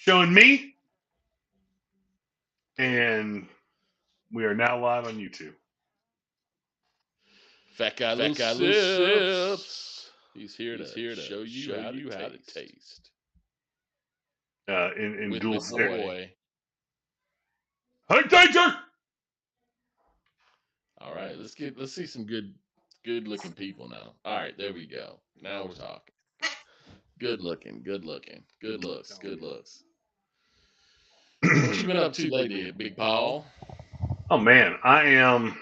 showing me, and we are now live on YouTube. Fat guy Lou Sips. He's here to show you how to taste In with dual my stereo. boy. Hank Danger! All right, let's see some good looking people now. All right, there we go. Now we're talking. Good looking, good looks, good looks. What you been up to lately, Big Paul? Oh man, I am.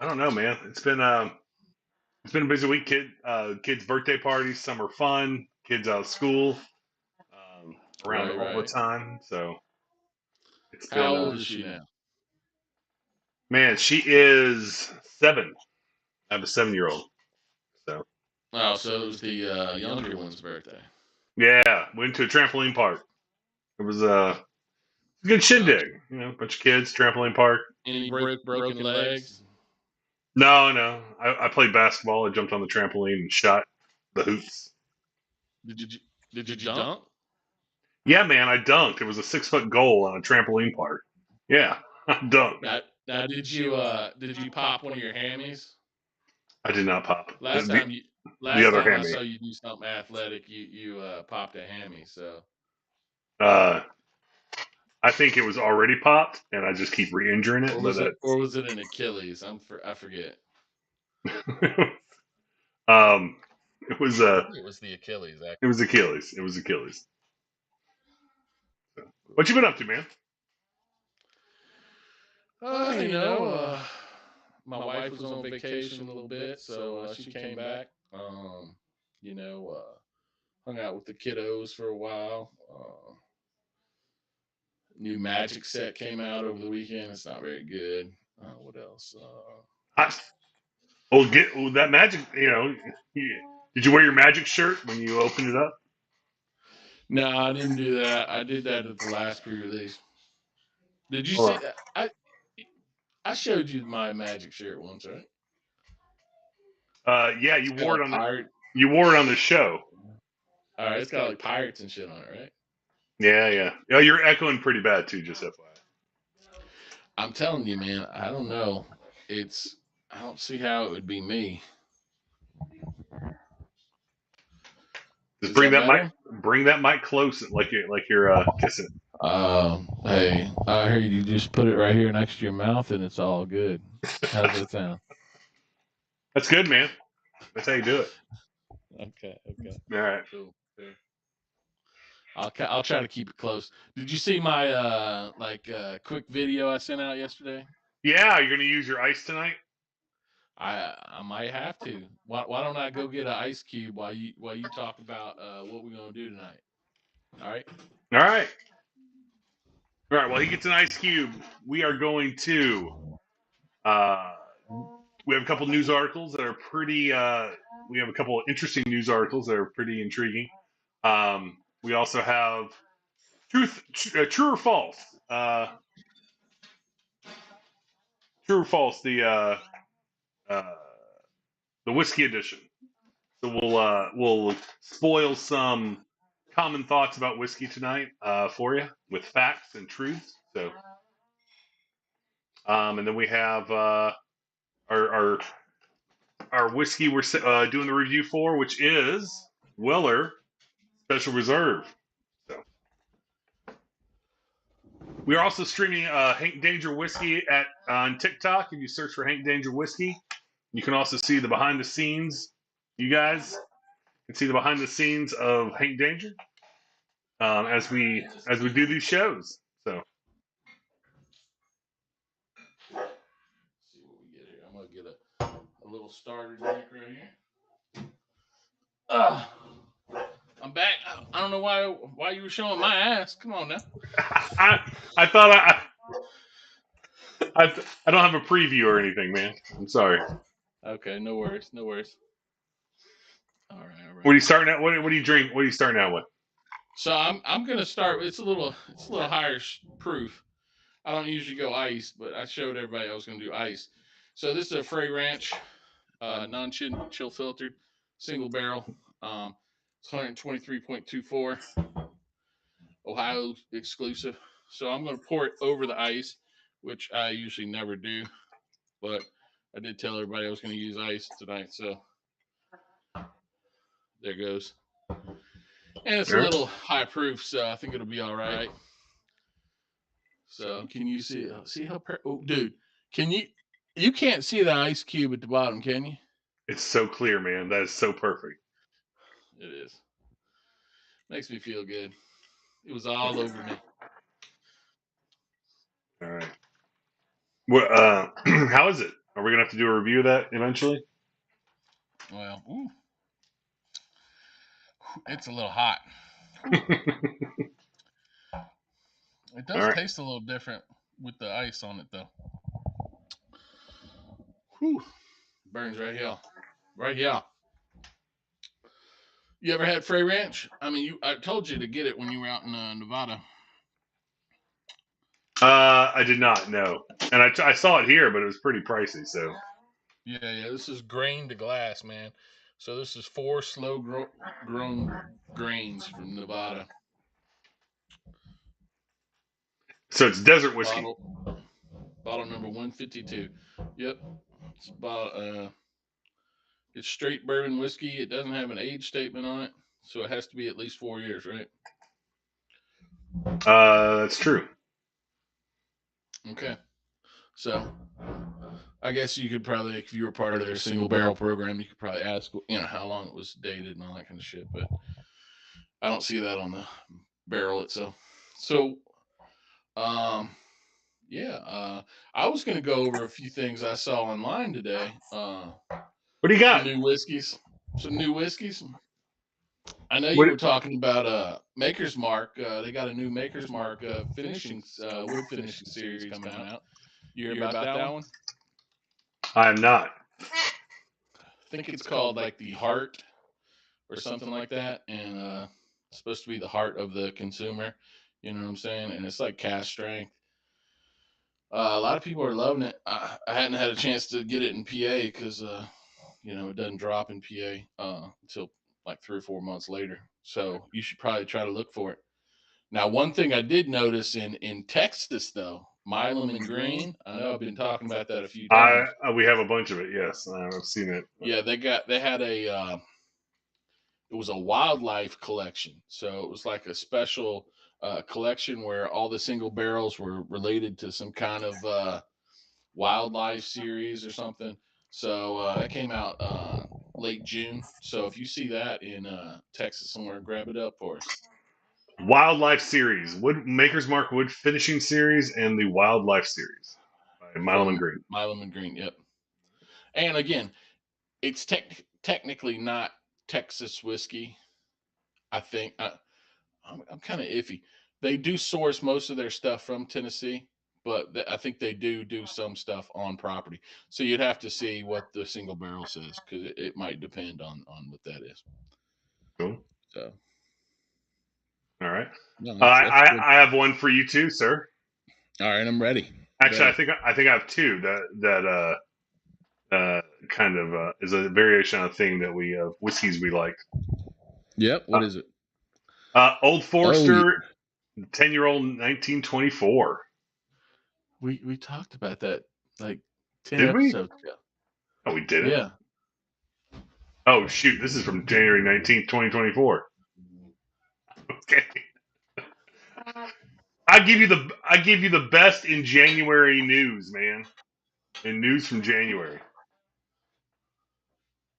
I don't know, man. It's been a busy week. Kids' birthday parties, summer fun, kids out of school, around all the Right. time. So it's How been, old is she now? man. She is 7. I have a 7-year-old. So Oh, so it was the younger one's birthday. yeah, went to a trampoline park. It was a good Gotcha. shindig. A bunch of kids, trampoline park. Any broken legs? No, no. I played basketball. I jumped on the trampoline and shot the hoops. Did you did you dunk? Yeah, man, I dunked. It was a 6-foot goal on a trampoline park. Yeah, I dunked. Now did you pop one of your hammies? I did not pop Last time you the last other time I hammy. saw you do something athletic, you popped a hammy. So Uh, I think it was already popped, and I just keep re-injuring it. But or was it an Achilles? I forget. that's um, it was I think it was the Achilles. it was Achilles. It was Achilles. What you been up to, man? You know, my wife was on vacation a little bit, so she came back. You know, hung out with the kiddos for a while. New Magic set came out over the weekend. It's not very good. What else? I, that magic. Did you wear your magic shirt when you opened it up? No, I didn't do that. I did that at the last pre-release. Did you Hold see on. that? I showed you my Magic shirt once, right? Yeah, It's got like pirate. you wore it on the show. All right, it's got like pirates and shit on it, right? Yeah, yeah. Oh, you're echoing pretty bad too. Just FYI. I'm telling you, man. I don't know. It's I don't see how it would be me. Just Is that better? bring that mic close, like you're kissing. Hey, I hear you just put it right here next to your mouth, and it's all good. How's that sound? That's good, man. That's how you do it. Okay. All right. Cool. I'll try to keep it close. Did you see my quick video I sent out yesterday? Yeah, you're gonna use your ice tonight. I might have to. Why don't I go get an ice cube while you talk about what we're gonna do tonight? All right. All right. All right. Well, he gets an ice cube. We are going to. Uh, we have a couple news articles that are pretty. We have a couple of interesting news articles that are pretty intriguing. We also have true or false. True or false. Uh, the whiskey edition. So we'll spoil some common thoughts about whiskey tonight for you with facts and truths. So, and then we have our, our our whiskey we're doing the review for, which is Weller Special Reserve. So we are also streaming Hank Danger Whiskey on TikTok. If you search for Hank Danger Whiskey, you can also see the behind the scenes. You guys can see the behind the scenes of Hank Danger as we do these shows. So See what we get here. I'm gonna get a little starter drink right here. Uh, I'm back. I don't know why you were showing my ass. Come on now. I thought I don't have a preview or anything, man. I'm sorry. Okay, no worries, no worries. All What are right. you starting at? What do you drink? What are you starting out with? So I'm gonna start. It's a little higher proof. I don't usually go ice, but I showed everybody I was gonna do ice. So this is a Frey Ranch non-chill filtered single barrel. It's 123.24. Ohio exclusive. So I'm going to pour it over the ice, which I usually never do, but I did tell everybody I was going to use ice tonight. So there goes. And it's a little high proof, so I think it'll be all right. So can you see how oh, dude, can you can't see the ice cube at the bottom, can you? It's so clear, man. That is so perfect. It is. Makes me feel good. It was all over me. All right. Well, how is it? Are we gonna have to do a review of that eventually? Well, it's a little hot. It does taste a little different with the ice on it, though. Whew. Burns right here. Right here. You ever had Frey Ranch? I mean, I told you to get it when you were out in Nevada. I did not know, and I saw it here, but it was pretty pricey. So yeah, this is grain to glass, man. So this is 4 slow grown grains from Nevada. So it's desert whiskey. Bottle number 152. Yep, it's about it's straight bourbon whiskey. It doesn't have an age statement on it, so it has to be at least 4 years, right? That's true. Okay. So I guess you could probably, if you were part of their single barrel program, you could probably ask, how long it was dated and all that kind of shit. But I don't see that on the barrel itself. So, yeah, I was going to go over a few things I saw online today. What do you got? Some new whiskeys. I know you were talking about Maker's Mark. They got a new Maker's Mark wood finishing series coming out. You hear about that one? I am not. I think it's called like the Heart or something like that, and it's supposed to be the heart of the consumer. You know what I'm saying? And it's like cask strength. A lot of people are loving it. I hadn't had a chance to get it in PA because it doesn't drop in PA until like 3 or 4 months later. So you should probably try to look for it. Now, one thing I did notice in Texas, though, Milam and Green. I know I've been talking about that a few times. We have a bunch of it. Yes, I've seen it. Yeah, they had a it was a wildlife collection. So it was like a special collection where all the single barrels were related to some kind of wildlife series or something. So that came out late June. So if you see that in Texas somewhere, grab it up for us. Wildlife series, Maker's Mark wood finishing series, and the Wildlife series by Milam and Green. Milam and Green, yep. And again, it's technically not Texas whiskey. I think I'm kind of iffy. They do source most of their stuff from Tennessee, but I think they do some stuff on property. So you'd have to see what the single barrel says because it might depend on what that is. Cool. So, all right. No, I have one for you too, sir. All right, I'm ready. Actually, I think I have two that kind of is a variation on a thing that we whiskeys we like. Yep. What is it? Old Forester, 10-year-old 1924. We talked about that like 10 Did episodes ago. Oh, we did it? Yeah. Oh, shoot. This is from January 19th, 2024. Okay. I give you the best in January news, man. In news from January.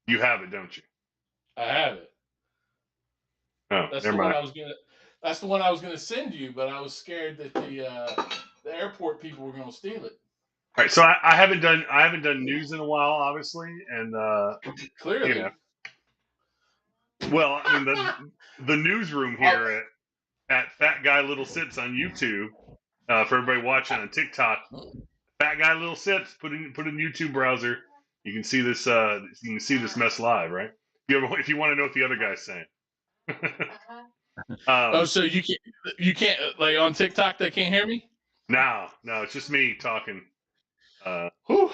You have it, don't you? I have it. Oh, that's never mind. That's the one I was gonna send you, but I was scared that the airport people were gonna steal it. All right, so I haven't done news in a while, obviously, and clearly. Well, I mean the newsroom here at Fat Guy Little Sips on YouTube for everybody watching on TikTok. Fat Guy Little Sips, put in YouTube browser. You can see this. You can see this mess live, right? If you want to know what the other guy's saying. So you can't like on TikTok they can't hear me? No, it's just me talking. Whew.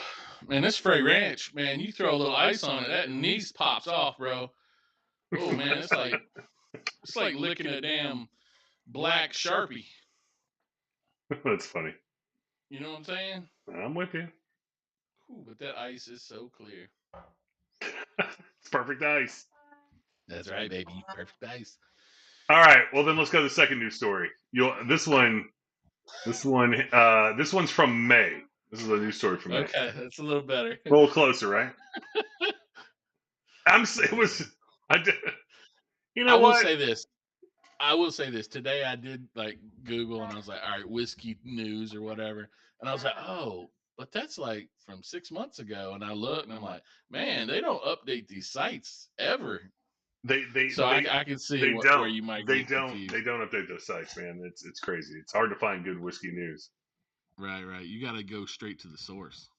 Man, this Frey Ranch, man, you throw a little ice on it, that anise pops off, bro. Oh man, it's like licking a damn black Sharpie. That's funny. You know what I'm saying? I'm with you. Ooh, but that ice is so clear. It's perfect ice. That's right, baby. Perfect ice. All right. Well, then let's go to the second news story. This one's from May. This is a news story from May. Okay, that's a little better. A little closer, right? It was. I did. You know I will what? say this. Today I did like Google and I was like, all right, whiskey news or whatever. And I was like, oh, but that's like from 6 months ago. And I look and I'm like, man, they don't update these sites ever. I can see where you might get confused. They don't update those sites, man. It's crazy. It's hard to find good whiskey news. Right. You got to go straight to the source.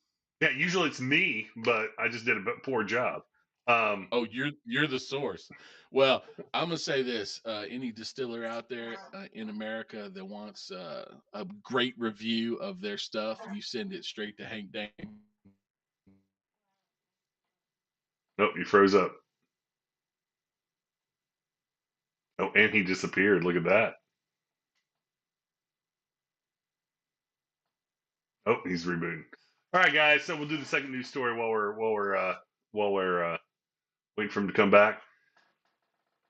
Yeah, usually it's me, but I just did a poor job. Oh, you're the source. Well, I'm gonna say this: any distiller out there in America that wants a great review of their stuff, you send it straight to Hank Dang. Nope, you froze up. Oh, and he disappeared. Look at that. Oh, he's rebooting. All right, guys. So we'll do the second news story while we're waiting for him to come back.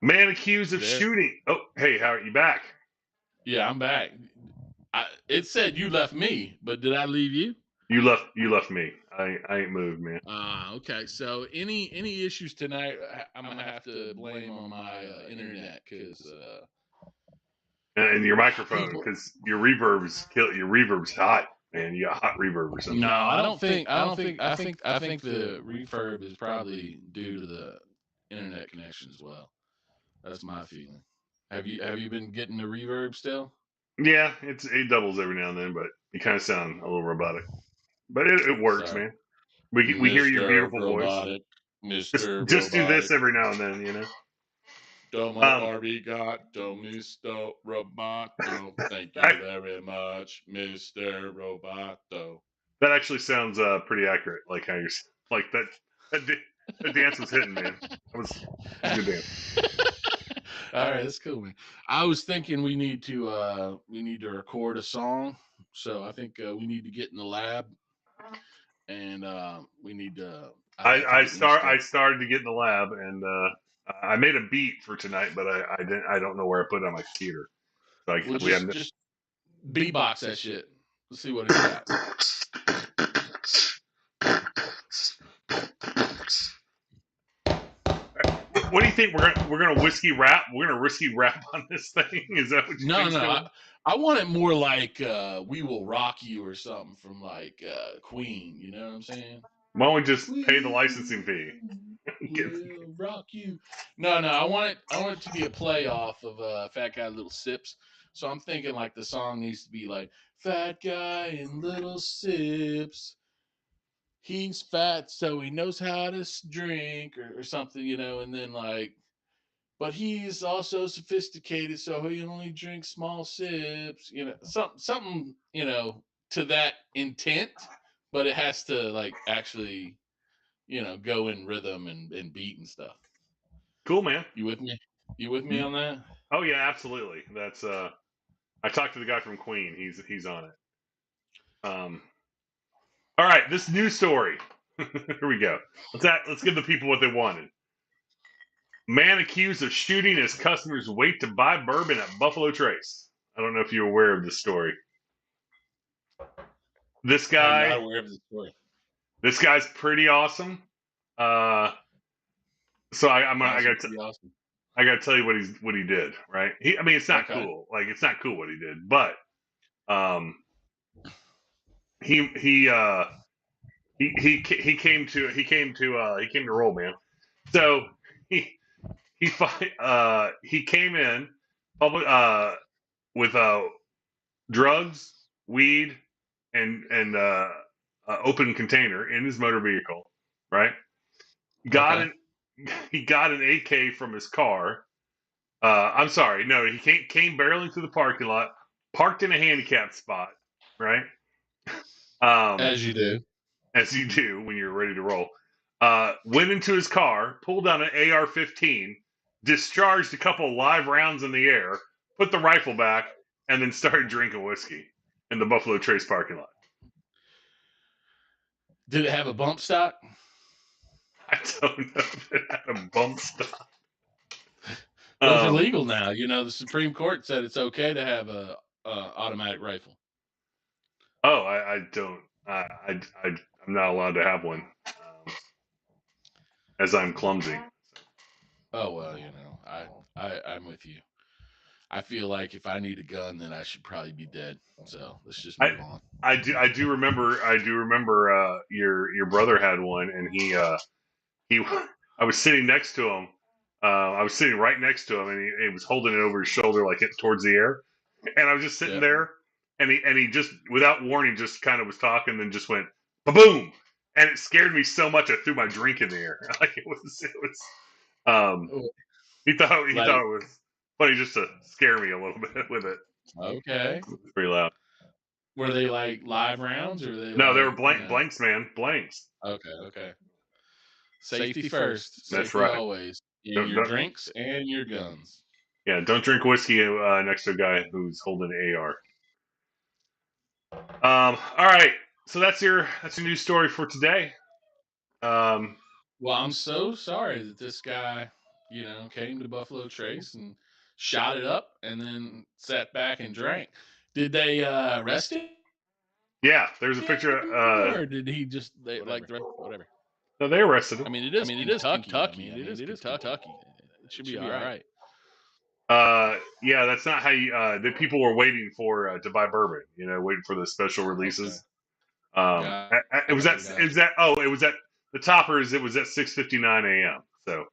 Man accused of shooting. Oh, hey, how are you back? Yeah, I'm back. It said you left me, but did I leave you? You left me. I ain't moved, man. Okay. So any issues tonight, I'm gonna have to blame on my internet because and your microphone because your reverb's hot, man. You got hot reverb or something. No, I don't think the refurb is probably due to the internet connection as well. That's my feeling. Have you been getting the reverb still? Yeah, it doubles every now and then, but you kind of sound a little robotic. But it works, man. We hear your beautiful robotic, voice. Mr. Just do this every now and then, you know. Domo arigato, Mr. Roboto. Thank you very much, Mr. Roboto. That actually sounds pretty accurate. Like how you're like that dance was hitting, man. That was a good dance. All right, that's cool, man. I was thinking we need to record a song, so I think we need to get in the lab, and we need to. I started to get in the lab, and I made a beat for tonight, but I don't know where I put it on my computer. So just beatbox that shit. Let's see what it's got. What do you think? We're gonna whiskey rap? We're gonna risky rap on this thing? Is that what you think? No. I want it more like "We Will Rock You" or something from like Queen. You know what I'm saying? Why don't we just pay the licensing fee? We'll rock you. No. I want it to be a play off of Fat Guy Little Sips. So I'm thinking like the song needs to be like "Fat Guy in Little Sips." He's fat, so he knows how to drink or something, you know, and then like, but he's also sophisticated, so he only drinks small sips, you know, something, you know, to that intent, but it has to like actually, you know, go in rhythm and beat and stuff. Cool, man. You with me? You with me on that? Oh yeah, absolutely. That's I talked to the guy from Queen. He's on it. All right, this news story. Here we go. Let's give the people what they wanted. Man accused of shooting as customers wait to buy bourbon at Buffalo Trace. I don't know if you're aware of this story. This guy. I'm not aware of this story. This guy's pretty awesome. So I gotta tell you what he did, right? It's not cool. Like it's not cool what he did, but he came to roll, man. So he came in public with drugs, weed, and open container in his motor vehicle, right? He got an AK from his car. I'm sorry, no, he came barreling through the parking lot, parked in a handicapped spot, right? As you do when you're ready to roll. Went into his car, pulled out an AR-15, discharged a couple live rounds in the air, put the rifle back, and then started drinking whiskey in the Buffalo Trace parking lot. Did it have a bump stock? I don't know if it had a bump stock. Those are legal now. You know, the Supreme Court said it's okay to have a automatic rifle. Oh, I don't. I'm not allowed to have one, as I'm clumsy. Oh well, you know, I'm with you. I feel like if I need a gun, then I should probably be dead. So let's just move on. I do remember your brother had one, and he I was sitting next to him. I was sitting right next to him, and he was holding it over his shoulder, like it towards the air. And I was just sitting there, and he just, without warning, just kind of was talking, and then just went ba-boom, and it scared me so much I threw my drink in the air. Like it was. He thought it was funny just to scare me a little bit with it. Okay. It was pretty loud. Were they like live rounds, or they? No, they were blanks, man, blanks. Okay. Safety first. That's Safety right. Always. Your drinks and your guns. Yeah, don't drink whiskey next to a guy who's holding an AR. All right, so that's your news story for today. Well, I'm so sorry that this guy, you know, came to Buffalo Trace and shot it up and then sat back and drank. Did they arrest him? Yeah, there's a picture. Or did he just whatever? No, they arrested him. I mean, it is Kentucky. It is Kentucky. It should be all right. Yeah, that's not how you. The people were waiting for to buy bourbon. You know, waiting for the special releases. Okay. It was at the Toppers. It was at 6:59 a.m. So,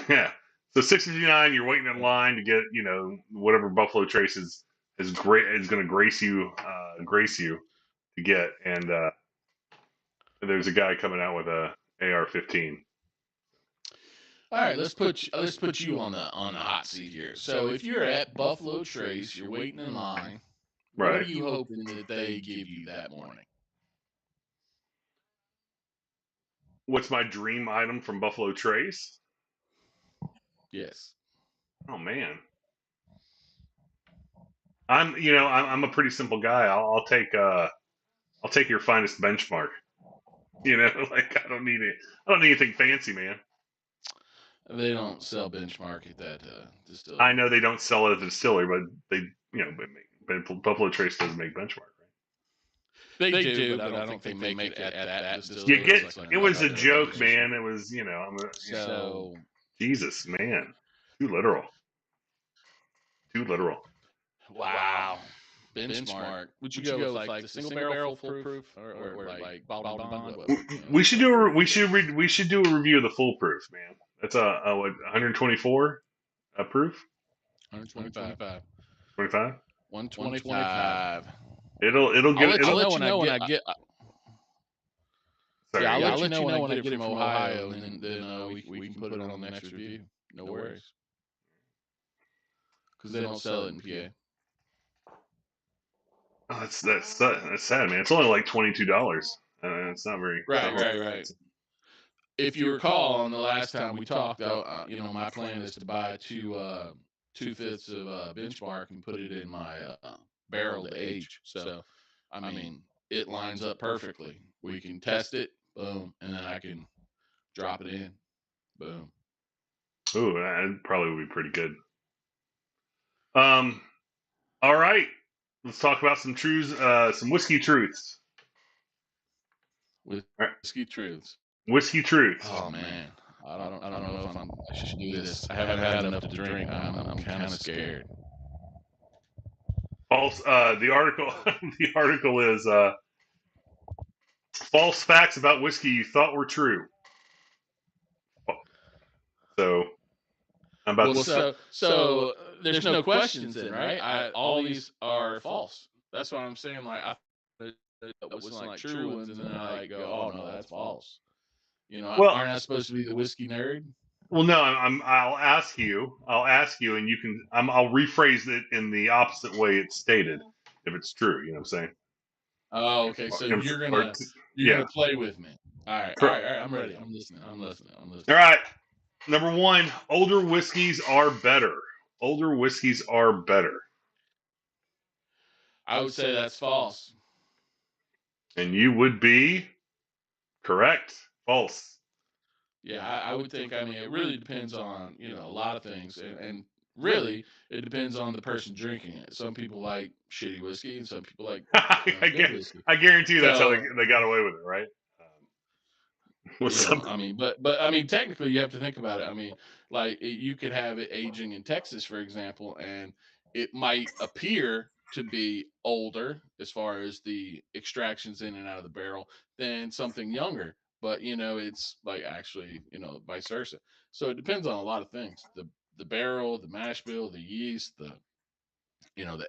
yeah. So 6:59, you're waiting in line to get, you know, whatever Buffalo Trace is going to grace you to get, and there's a guy coming out with a AR-15. All right, let's put you on the hot seat here. So if you're at Buffalo Trace, you're waiting in line. Right. What are you hoping that they give you that morning? What's my dream item from Buffalo Trace? Yes. Oh man, I'm a pretty simple guy. I'll take your finest benchmark. You know, like I don't need anything fancy, man. They don't sell benchmark at that distillery. I know they don't sell it at the distillery, but they, but Buffalo Trace does make benchmark, right? They do, but I don't think they make it at that distillery. It was a joke, man. It was, so Jesus, man, too literal. Wow. Benchmark. Would you go with like the single barrel foolproof or like bottled bond? We should do a review of the foolproof, man. That's a what, 124 proof? 125. 25? 125. It'll get. I'll let you know when I get. Sorry, I'll let you know when I get it from Ohio, and then we can put it on the next review. No worries. Because they don't sell it in PA. Oh, that's sad, man. It's only like $22. It's not very. Right. If you recall, on the last time we talked, my plan is to buy 2/5 of benchmark and put it in my barrel to age. So, I mean, it lines up perfectly. We can test it, boom, and then I can drop it in, boom. Ooh, that probably would be pretty good. All right, let's talk about some whiskey truths. Whiskey truths. Whiskey truths. Oh man, I don't know if I should do this. I haven't had enough to drink. I'm kind of scared. False. The article is false facts about whiskey you thought were true. So I'm about to. So there's no questions then, right? All these are false. That's what I'm saying. Like it was like true ones, and then I go, oh no, that's false. You know, aren't I supposed to be the whiskey nerd? Well, no. I'll ask you, and you can. I'll rephrase it in the opposite way it's stated, if it's true. You know what I'm saying? Oh, okay. So you're gonna play with me. All right. I'm ready. I'm listening. All right. Number one, older whiskeys are better. older whiskeys are better. I would say that's false. And you would be correct. False. Yeah, I would think. I mean, it really depends on a lot of things, and really it depends on the person drinking it. Some people like shitty whiskey, and some people like good whiskey. I guarantee you that's how So they got away with it, right? With some, I mean, but I mean, technically, you have to think about it. I mean, like you could have it aging in Texas, for example, and it might appear to be older as far as the extractions in and out of the barrel than something younger. But it's like actually, vice versa. So it depends on a lot of things: the barrel, the mash bill, the yeast, the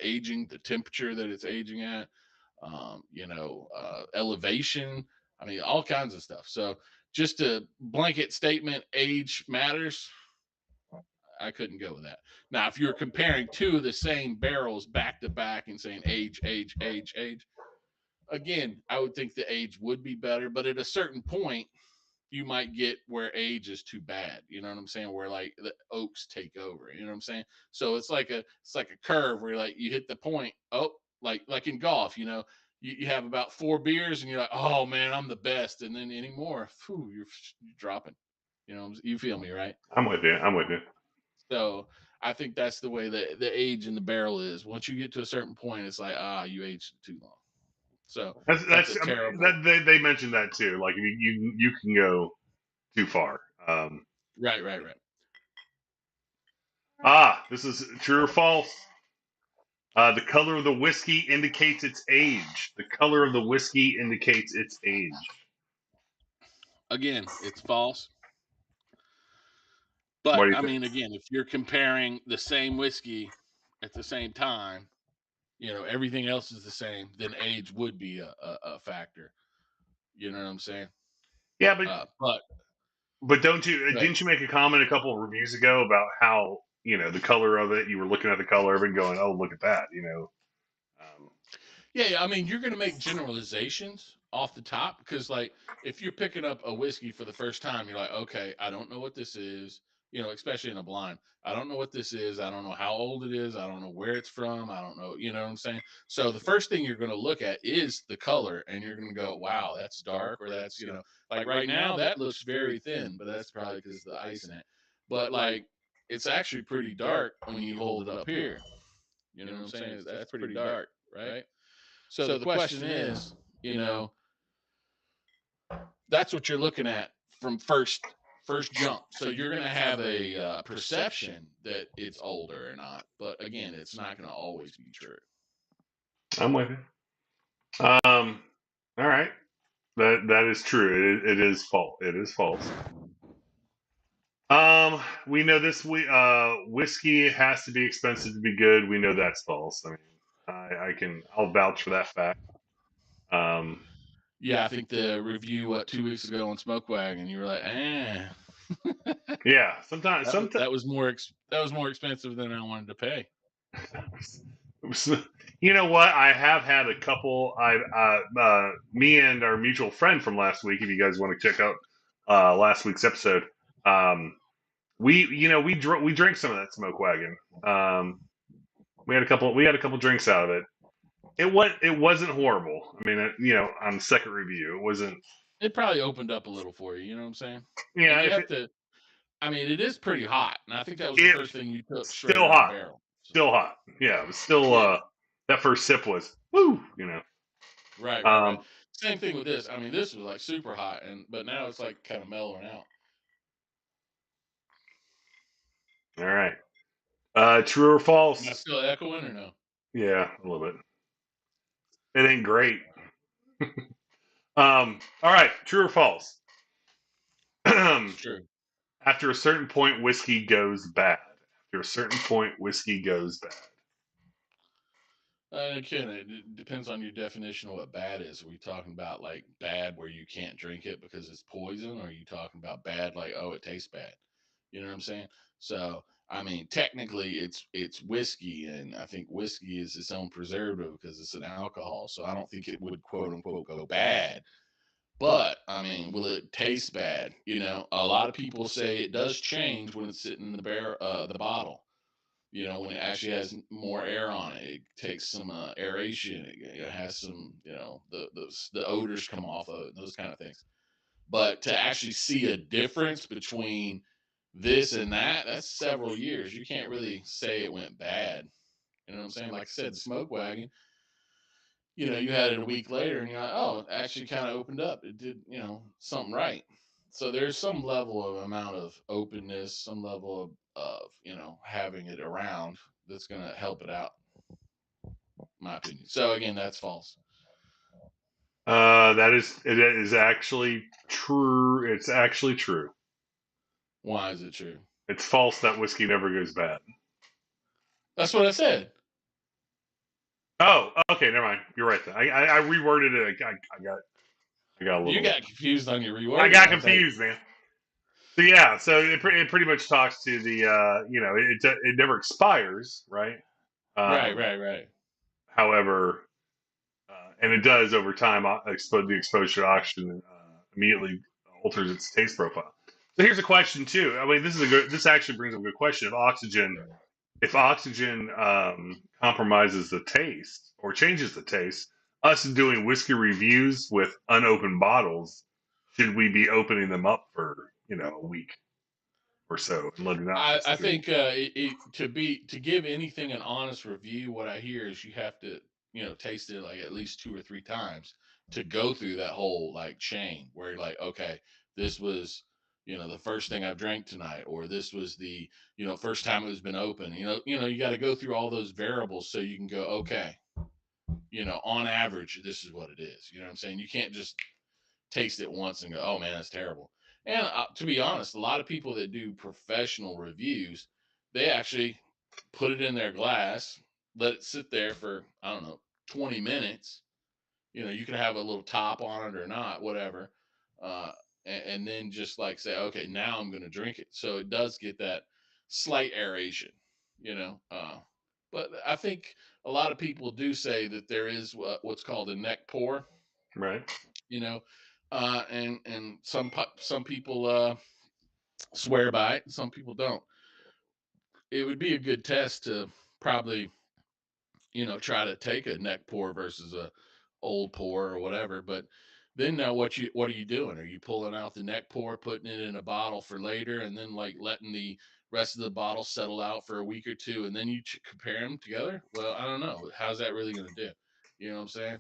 aging, the temperature that it's aging at, elevation. I mean, all kinds of stuff. So just a blanket statement, age matters. I couldn't go with that. Now, if you're comparing two of the same barrels back to back and saying age, again, I would think the age would be better. But at a certain point, you might get where age is too bad. You know what I'm saying? Where like the oaks take over. You know what I'm saying? So it's like a curve where like you hit the point. Oh, like in golf, you have about 4 beers and you're like, oh man, I'm the best. And then anymore, you're dropping. You feel me, right? I'm with you. I'm with you. So I think that's the way that the age in the barrel is. Once you get to a certain point, it's like you aged too long. So that's a terrible. That they mentioned that too. Like you can go too far. Right. This is true or false. The color of the whiskey indicates its age. The color of the whiskey indicates its age. Again, it's false. What But do you I think? mean, again, if you're comparing the same whiskey at the same time, everything else is the same, then age would be a factor. You know what I'm saying? Yeah, But but don't you? Right. Didn't you make a comment a couple of reviews ago about how the color of it? You were looking at the color of it, and going, "Oh, look at that!" Yeah, I mean, you're going to make generalizations off the top because, like, if you're picking up a whiskey for the first time, you're like, okay, I don't know what this is, especially in a blind. I don't know what this is. I don't know how old it is. I don't know where it's from. I don't know, you know what I'm saying? So the first thing you're going to look at is the color, and you're going to go, wow, that's dark, or that's, like right now, that looks very thin, but that's probably because the ice in it. But, like, it's actually pretty dark when you hold it up here. You know what I'm saying? That's pretty dark, right? So the question is, you know, that's what you're looking at from first jump. So you're going to have a perception that it's older or not, but again, it's not going to always be true. I'm with you. All right. That is true. It is false. It is false. We know this. Whiskey has to be expensive to be good. We know that's false. I mean, I'll vouch for that fact. Yeah, I think the review 2 weeks ago on Smoke Wagon, you were like, Yeah, sometimes, that was more expensive than I wanted to pay. You know what? I have had a couple. Me and our mutual friend from last week. If you guys want to check out last week's episode, we drank some of that Smoke Wagon. We had a couple drinks out of it. It wasn't horrible. I mean, on second review, it wasn't. It probably opened up a little for you. You know what I'm saying? Yeah, And you if have to. I mean, it is pretty hot, and I think that was the it first thing you took straight still out of the hot, barrel. So, still hot. Yeah, it was still. yeah. That first sip was woo. Right. Same thing with this. I mean, this was like super hot, but now it's like kind of mellowing out. All right. True or false? Am I still echoing or no? Yeah, a little bit. It ain't great. All right. True or false? It's true. After a certain point, whiskey goes bad. After a certain point, whiskey goes bad. Again, it depends on your definition of what bad is. Are we talking about like bad where you can't drink it because it's poison, or are you talking about bad like, oh, it tastes bad? You know what I'm saying? So I mean, technically, it's whiskey, and I think whiskey is its own preservative because it's an alcohol. So I don't think it would quote unquote go bad. But I mean, will it taste bad? A lot of people say it does change when it's sitting in the bottle. You know, when it actually has more air on it, it takes some aeration. It has some, you know, the odors come off of it, those kind of things. But to actually see a difference between this and that, that's several years. You can't really say it went bad. You know what I'm saying? Like I said, the smoke wagon, you know, you had it a week later and you're like, oh, it actually kind of opened up. It did, you know, something right. So there's some level of amount of openness, some level of you know, having it around that's going to help it out, in my opinion. So again, that's false. It is actually true. It's actually true. Why is it true? It's false that whiskey never goes bad. That's what I said. Oh, okay, never mind. You're right then. I reworded it. I got a You little. got confused on your I rewording. got I thought, confused, man. So yeah, so it pretty much talks to the you know, it never expires, right? right, Um, right, right. however, and it does over time expose the exposure to oxygen immediately alters its taste profile. So here's a question too. I mean, this actually brings up a good question. If oxygen compromises the taste or changes the taste, us doing whiskey reviews with unopened bottles, should we be opening them up for, you know, a week or so and letting I oxygen? think to give anything an honest review, what I hear is you have to, you know, taste it like at least 2 or 3 times to go through that whole like chain where you're like, okay, this was, you know, the first thing I've drank tonight, or this was the, you know, first time it was been open. You got to go through all those variables so you can go, okay, you know, on average, this is what it is. You know what I'm saying? You can't just taste it once and go, oh man, that's terrible. And to be honest, a lot of people that do professional reviews, they actually put it in their glass, let it sit there for, I don't know, 20 minutes. You know, you can have a little top on it or not, whatever. Uh, and then just like say, okay, now I'm going to drink it. So it does get that slight aeration, you know. But I think a lot of people do say that there is what's called a neck pour, Right. you know, and some people swear by it, some people don't. It would be a good test to probably, you know, try to take a neck pour versus a old pour or whatever. But then now what are you doing? Are you pulling out the neck pour, putting it in a bottle for later, and then like letting the rest of the bottle settle out for a week or two, and then you compare them together? Well, I don't know. How's that really going to do? You know what I'm saying?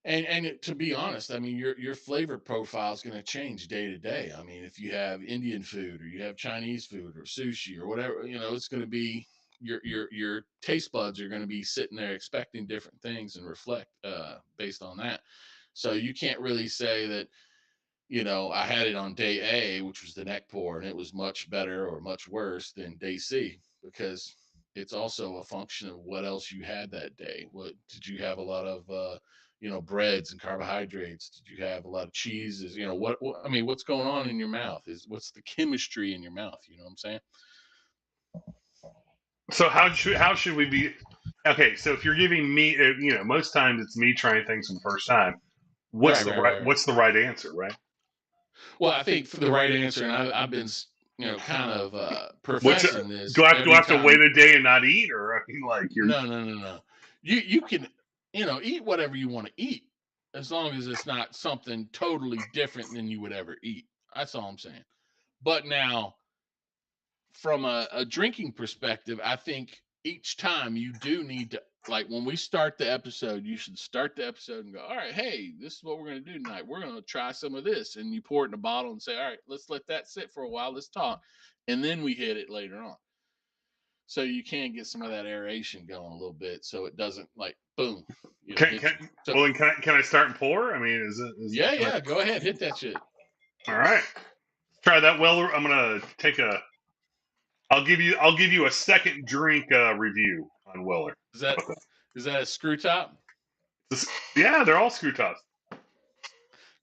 And to be honest, I mean your flavor profile is going to change day to day. I mean, if you have Indian food or you have Chinese food or sushi or whatever, you know, it's going to be your taste buds are going to be sitting there expecting different things and reflect based on that. So you can't really say that, you know, I had it on day A, which was the neck pour, and it was much better or much worse than day C, because it's also a function of what else you had that day. What did you have? A lot of you know, breads and carbohydrates? Did you have a lot of cheeses? You know, what I mean, what's going on in your mouth? Is what's the chemistry in your mouth? You know what I'm saying? So how should we be? Okay, so if you're giving me, you know, most times it's me trying things for the first time. Right, right, right, right. What's the right answer, right? Well, I think for the right answer, and I've been, you know, kind of Which professing do this I every have to wait time. a day and not eat, or I mean, like you're No, no, no, no. You can, you know, eat whatever you want to eat as long as it's not something totally different than you would ever eat. That's all I'm saying. But now, from a drinking perspective, I think each time you do need to, like when we start the episode, you should start the episode and go, all right, hey, this is what we're going to do tonight. We're going to try some of this. And you pour it in a bottle and say, all right, let's let that sit for a while. Let's talk. And then we hit it later on. So you can get some of that aeration going a little bit, so it doesn't like boom, you know, hit can you. So well, then can I start and pour? I mean, yeah, can yeah, go ahead, hit that shit. all right? Try that. Weller. I'm gonna take a. I'll give you a second drink review on Weller. Is How that about that? is that a screw top? Yeah, they're all screw tops.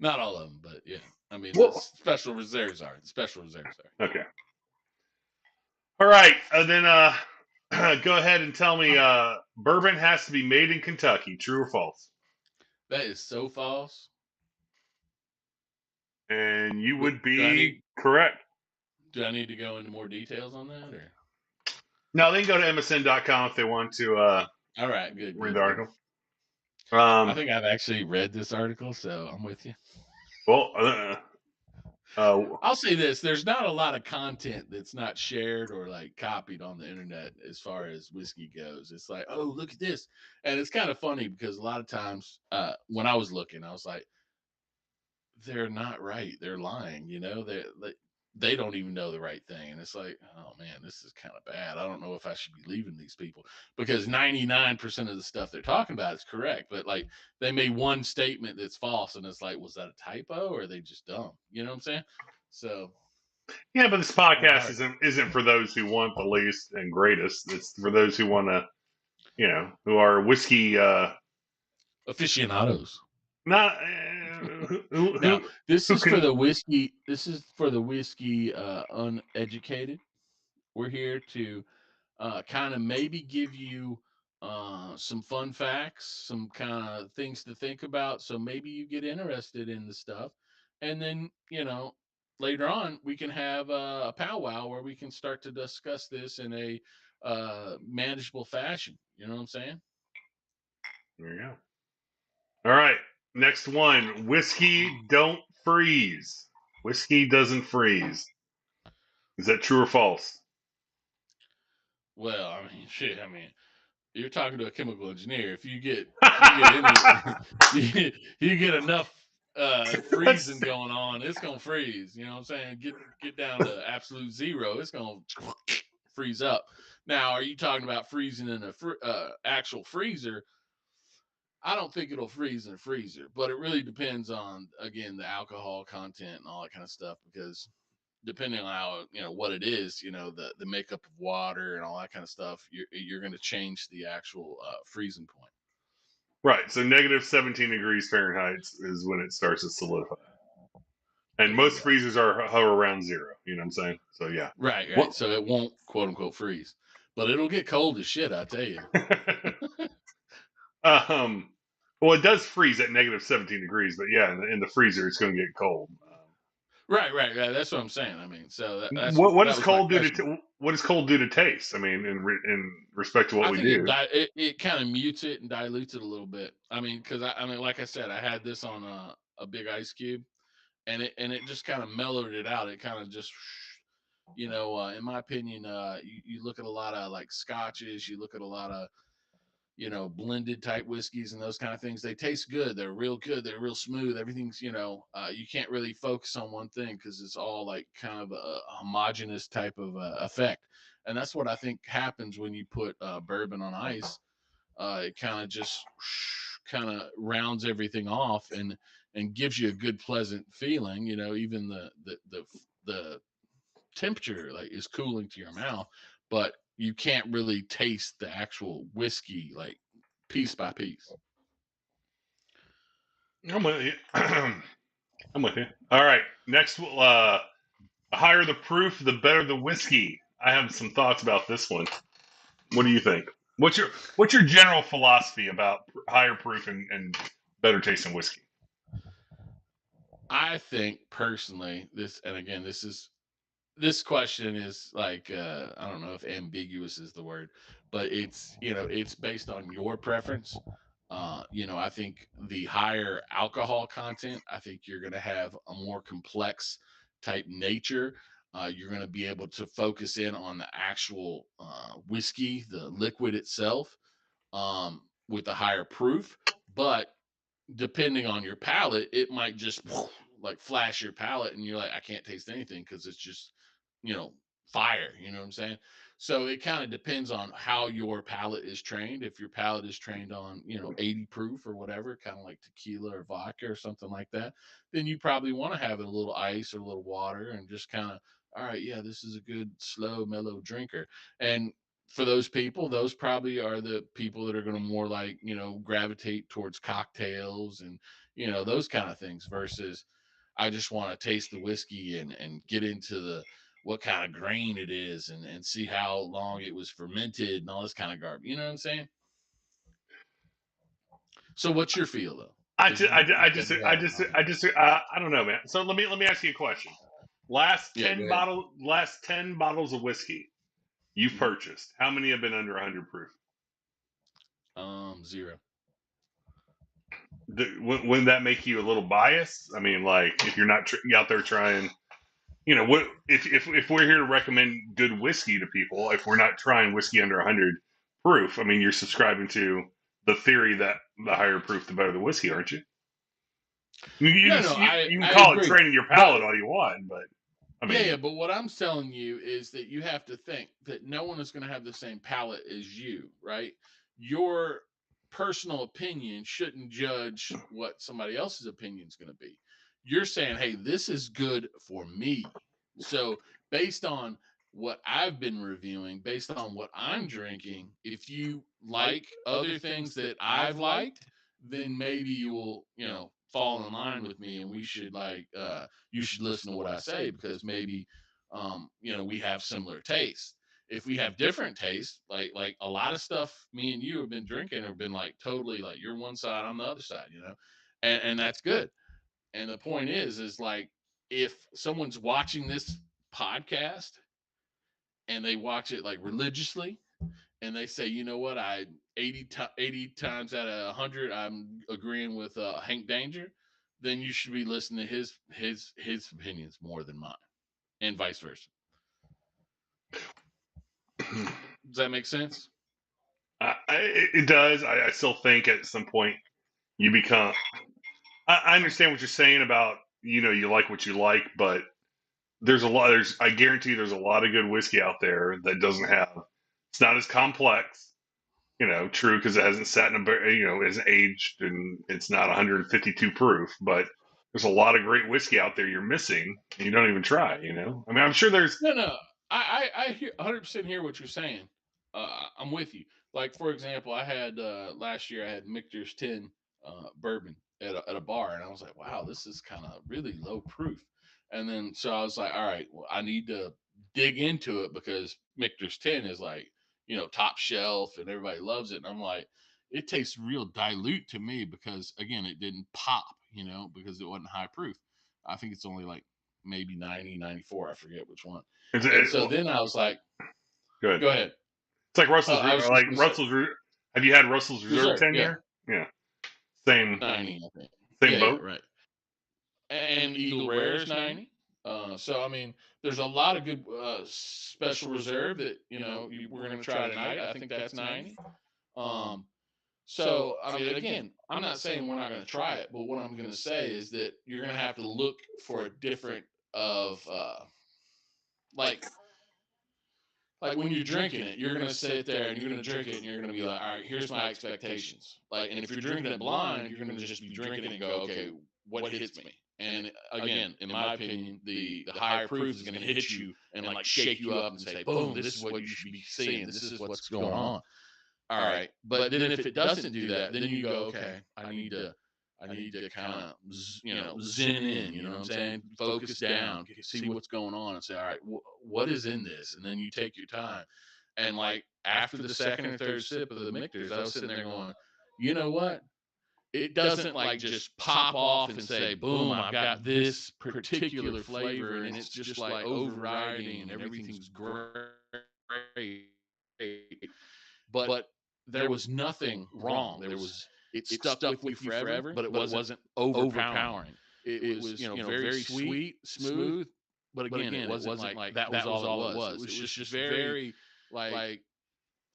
Not all of them, but yeah. I mean, the Well, special reserves are. The special reserves are. okay. All right. Then go ahead and tell me. Bourbon has to be made in Kentucky. True or false? That is so false. And you But would do I be need correct. do I need to go into more details on that or? No, they can go to MSN.com if they want to All right, good, read good, the good. article. I think I've actually read this article, so I'm with you. Well, I'll say this: there's not a lot of content that's not shared or like copied on the internet as far as whiskey goes. It's like, oh, look at this, and it's kind of funny because a lot of times when I was looking, I was like, they're not right. They're lying. They don't even know the right thing, and it's like, oh man, this is kind of bad. I don't know if I should be leaving these people because 99% of the stuff they're talking about is correct, but like they made one statement that's false, and it's like, was that a typo or are they just dumb? You know what I'm saying? So yeah, but this it's kind of podcast hard. isn't for those who want the latest and greatest. It's for those who want to, who are whiskey Aficionados. not Now, this who is for can. the whiskey. This is for the whiskey uneducated. We're here to kind of maybe give you some fun facts, some kind of things to think about. So maybe you get interested in the stuff. And then, later on, we can have a powwow where we can start to discuss this in a manageable fashion. You know what I'm saying? There you go. All right, next one. Whiskey don't freeze. Whiskey doesn't freeze. Is that true or false? Well, I mean, shit. I mean, you're talking to a chemical engineer. If you get any you get enough freezing That's going on, it's gonna freeze. You know what I'm saying? Get down to absolute zero, it's gonna freeze up. Now, are you talking about freezing in a actual freezer? I don't think it'll freeze in a freezer, but it really depends on, again, the alcohol content and all that kind of stuff, because depending on how, what it is, the makeup of water and all that kind of stuff, you're going to change the actual freezing point. right. So negative 17 degrees Fahrenheit is when it starts to solidify. And There you most go. freezers are hover around zero. You know what I'm saying? So yeah. Right. What? So it won't quote unquote freeze, but it'll get cold as shit, I tell you. um. Well, it does freeze at negative 17 degrees, but yeah, in the freezer, it's going to get cold. Right. That's what I'm saying. I mean, so What that does was my cold do question. what does cold do to taste? I mean, in respect to what I we think it do. it kind of mutes it and dilutes it a little bit. I mean, because I mean, like I said, I had this on a big ice cube, and it just kind of mellowed it out. It kind of just, in my opinion, you look at a lot of like scotches, you look at a lot of blended type whiskeys and those kind of things. They taste good. They're real good. They're real smooth. Everything's, you can't really focus on one thing because it's all like kind of a homogenous type of effect. And that's what I think happens when you put bourbon on ice. It kind of just kind of rounds everything off and gives you a good, pleasant feeling. Even the temperature like is cooling to your mouth, but you can't really taste the actual whiskey like piece by piece. I'm with you. I'm with you. All right. Next, the higher the proof, the better the whiskey. I have some thoughts about this one. What do you think? What's your general philosophy about higher proof and better tasting whiskey? I think personally, this question is like I don't know if ambiguous is the word, but it's based on your preference. I think the higher alcohol content, I think you're going to have a more complex type nature. You're going to be able to focus in on the actual whiskey, the liquid itself, with a higher proof. But depending on your palate, it might just like flash your palate, and you're like, I can't taste anything because it's just, fire. You know what I'm saying? So it kind of depends on how your palate is trained. If your palate is trained on, 80 proof or whatever, kind of like tequila or vodka or something like that, then you probably want to have a little ice or a little water and just kind of, all right, yeah, this is a good, slow, mellow drinker. And for those people, those probably are the people that are going to more like, gravitate towards cocktails and, those kind of things versus I just want to taste the whiskey and get into the what kind of grain it is and see how long it was fermented and all this kind of garbage. You know what I'm saying? So what's your feel though? Because you said you had one on. I don't know, man. So let me ask you a question. Yeah, go ahead. Last 10 bottles of whiskey. you've purchased, how many have been under 100 proof? 0. Wouldn't that make you a little biased? I mean, like, if you're not out there trying, what if we're here to recommend good whiskey to people, if we're not trying whiskey under 100 proof, I mean, you're subscribing to the theory that the higher proof, the better the whiskey, aren't you? No, You can I call it agree. training your palate all you want, but I mean, Yeah, but what I'm telling you is that you have to think that no one is going to have the same palate as you, right? Your personal opinion shouldn't judge what somebody else's opinion is going to be. You're saying, hey, this is good for me. So, based on what I've been reviewing, based on what I'm drinking, if you like other things that I've liked, then maybe you will, fall in line with me and we should you should listen to what I say because maybe we have similar tastes. If we have different tastes, like a lot of stuff me and you have been drinking have been like totally like you're one side, I'm the other side, and that's good. And the point is like if someone's watching this podcast and they watch it like religiously and they say, you know what, 80 times out of 100 I'm agreeing with Hank Danger, then you should be listening to his opinions more than mine, and vice versa. Does that make sense? it does. I still think at some point you become. I understand what you're saying about you like what you like, but there's a lot. I guarantee there's a lot of good whiskey out there that doesn't have. It's not as complex. True, because it hasn't sat in isn't aged and it's not 152 proof, but there's a lot of great whiskey out there you're missing and you don't even try. I mean, I'm sure there's. No. I 100% hear what you're saying. I'm with you. Like for example, I had last year I had Michter's 10 bourbon at a bar, and I was like, wow, this is kind of really low proof. And then so I was like, all right, well, I need to dig into it because Michter's 10 is like top shelf and everybody loves it. And I'm like, it tastes real dilute to me because again, it didn't pop, because it wasn't high proof. I think it's only like maybe 90, 94. I forget which one. And so then I was like, Good. go ahead. It's like Russell's. I was Like Russell's. Have you had Russell's Reserve 10 yeah. year? Yeah. Same. 90, I think. Same boat. Yeah, right. And Eagle Rare is 90. So I mean, there's a lot of good special reserve that we're going to try tonight. I think that's 90. So I mean, again, I'm not saying we're not going to try it, but what I'm going to say is that you're going to have to look for a different of like when you're drinking it, you're gonna sit there and you're gonna drink it and you're gonna be like, all right, here's my expectations. Like, and if you're drinking it blind, you're gonna just be drinking it and go, okay, what hits me? And again, in my opinion, the higher proof is gonna hit you and like shake you up and say, boom, this is what you should be seeing. This is what's going on. All right, but then if it doesn't do that, then you go, okay, I need to kind of zen in, you know what I'm saying? Focus down, see what's going on, and say, all right, what is in this? And then you take your time. And like after the second or third sip of the Michter's, I was sitting there going, you know what? It doesn't like just pop off and say, boom, I've got this particular flavor, and it's just like overriding, and everything's great. But there was nothing wrong. It stuck with you forever, but it wasn't overpowering. It was very sweet, smooth, but again, it wasn't like that was all it was. It was just very like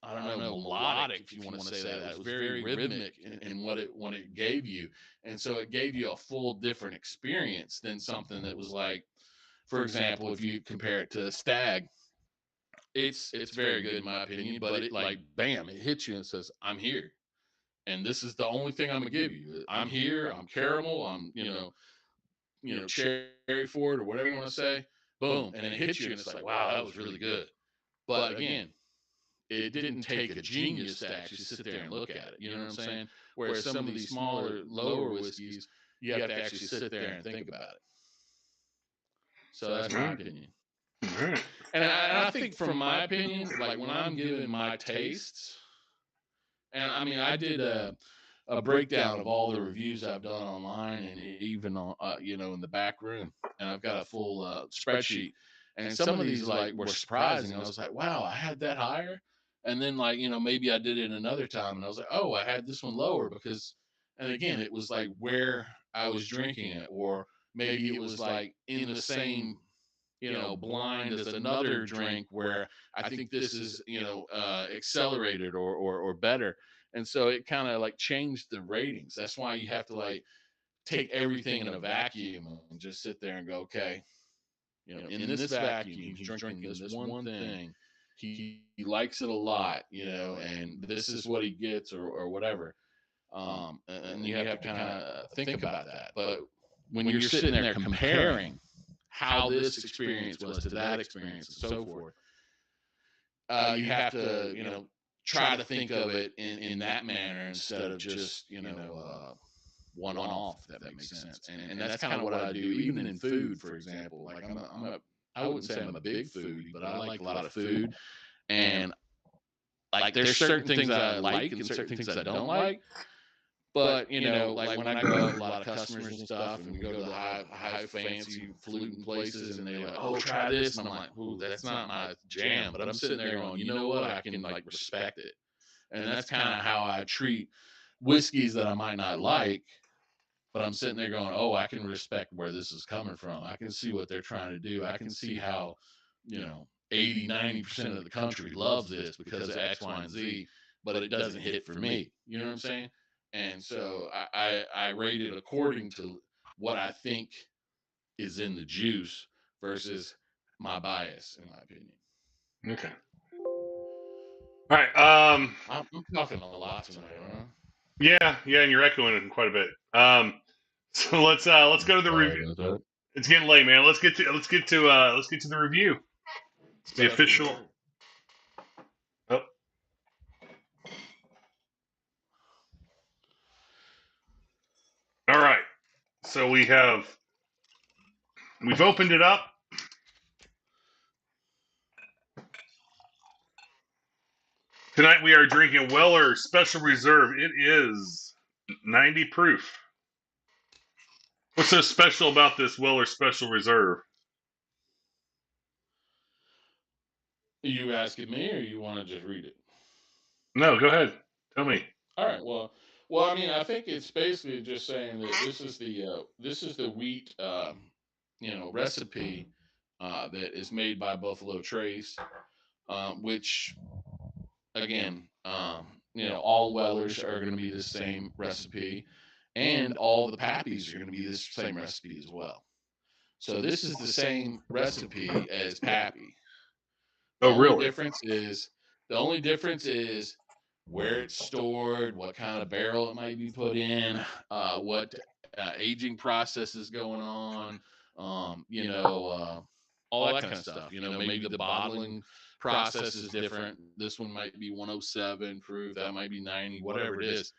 I don't know, melodic, if you want to say that. It was very rhythmic in what it gave you, and so it gave you a full different experience than something that was like, for example, if you compare it to Stag. It's very good in my opinion, but it like bam, it hits you and says, "I'm here, and this is the only thing I'm gonna give you. I'm here. I'm caramel. I'm cherry forward or whatever you want to say. Boom, and it hits you, and it's like, wow, that was really good. But again, it didn't take a genius to actually sit there and look at it. You know what I'm saying? Whereas some of these smaller, lower whiskeys, you have to actually sit there and think about it. So that's my opinion. Right. And I think, from my opinion, like when I'm giving my tastes, and I mean, I did a breakdown of all the reviews I've done online and even on, in the back room, and I've got a full spreadsheet. And some of these like were surprising. I was like, wow, I had that higher. And then like, maybe I did it another time and I was like, oh, I had this one lower because, and again, it was like where I was drinking it, or maybe it was like in the same, blind as another drink where I think this is, accelerated or better. And so it kind of like changed the ratings. That's why you have to like take everything in a vacuum and just sit there and go, okay, in this vacuum, he's drinking this one thing. He likes it a lot, and this is what he gets or whatever. And you have to kind of think about that. But when you're sitting there comparing how this experience was to that experience and so forth, you have to, try to think of it in that manner instead of just, one off, if that makes sense. And that's kind of what I do, even in food, for example. Like I wouldn't say I'm a big foodie, but I like a lot of food. And like there's certain things I like and certain things I don't like. But like when I go out with a lot of customers and stuff, and we go to the high fancy fluting places, and they're like, "Oh, try this," and I'm like, "Ooh, that's not my jam." But I'm sitting there going, "You know what? I can like respect it," and that's kind of how I treat whiskeys that I might not like. But I'm sitting there going, "Oh, I can respect where this is coming from. I can see what they're trying to do. I can see how, 80-90% of the country loves this because of X, Y, and Z, but it doesn't hit for me." You know what I'm saying? And so I rate it according to what I think is in the juice versus my bias, in my opinion. Okay. All right. I'm talking a lot tonight, huh? Yeah, and you're echoing it quite a bit. So let's go to the review. It's getting late, man. Let's get to the review. The official. Oh. All right. So we've opened it up. Tonight we are drinking Weller Special Reserve. It is 90 proof. What's so special about this Weller Special Reserve? Are you asking me, or you want to just read it? No, go ahead. Tell me. All right. Well, I mean, I think it's basically just saying that this is the wheat, recipe that is made by Buffalo Trace, which again, all Wellers are going to be the same recipe, and all the Pappies are going to be the same recipe as well. So this is the same recipe as Pappy. The only difference is where it's stored, what kind of barrel it might be put in, what aging process is going on, all that kind of stuff. Maybe the bottling process is different. This one might be 107 proof, that might be 90, whatever it is.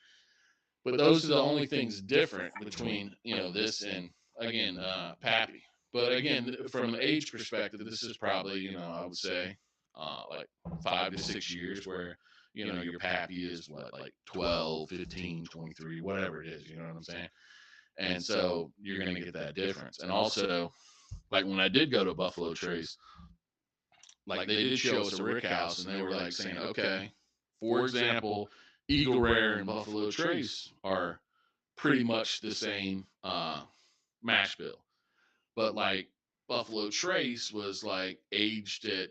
But those are the only things different between this and again Pappy. But again, from an age perspective, this is probably I would say like 5 to 6 years, where your Pappy is what, like 12, 15, 23, whatever it is. You know what I'm saying? And so you're going to get that difference. And also, like when I did go to Buffalo Trace, like they did show us a rick house, and they were like saying, okay, for example, Eagle Rare and Buffalo Trace are pretty much the same mash bill, but like Buffalo Trace was like aged at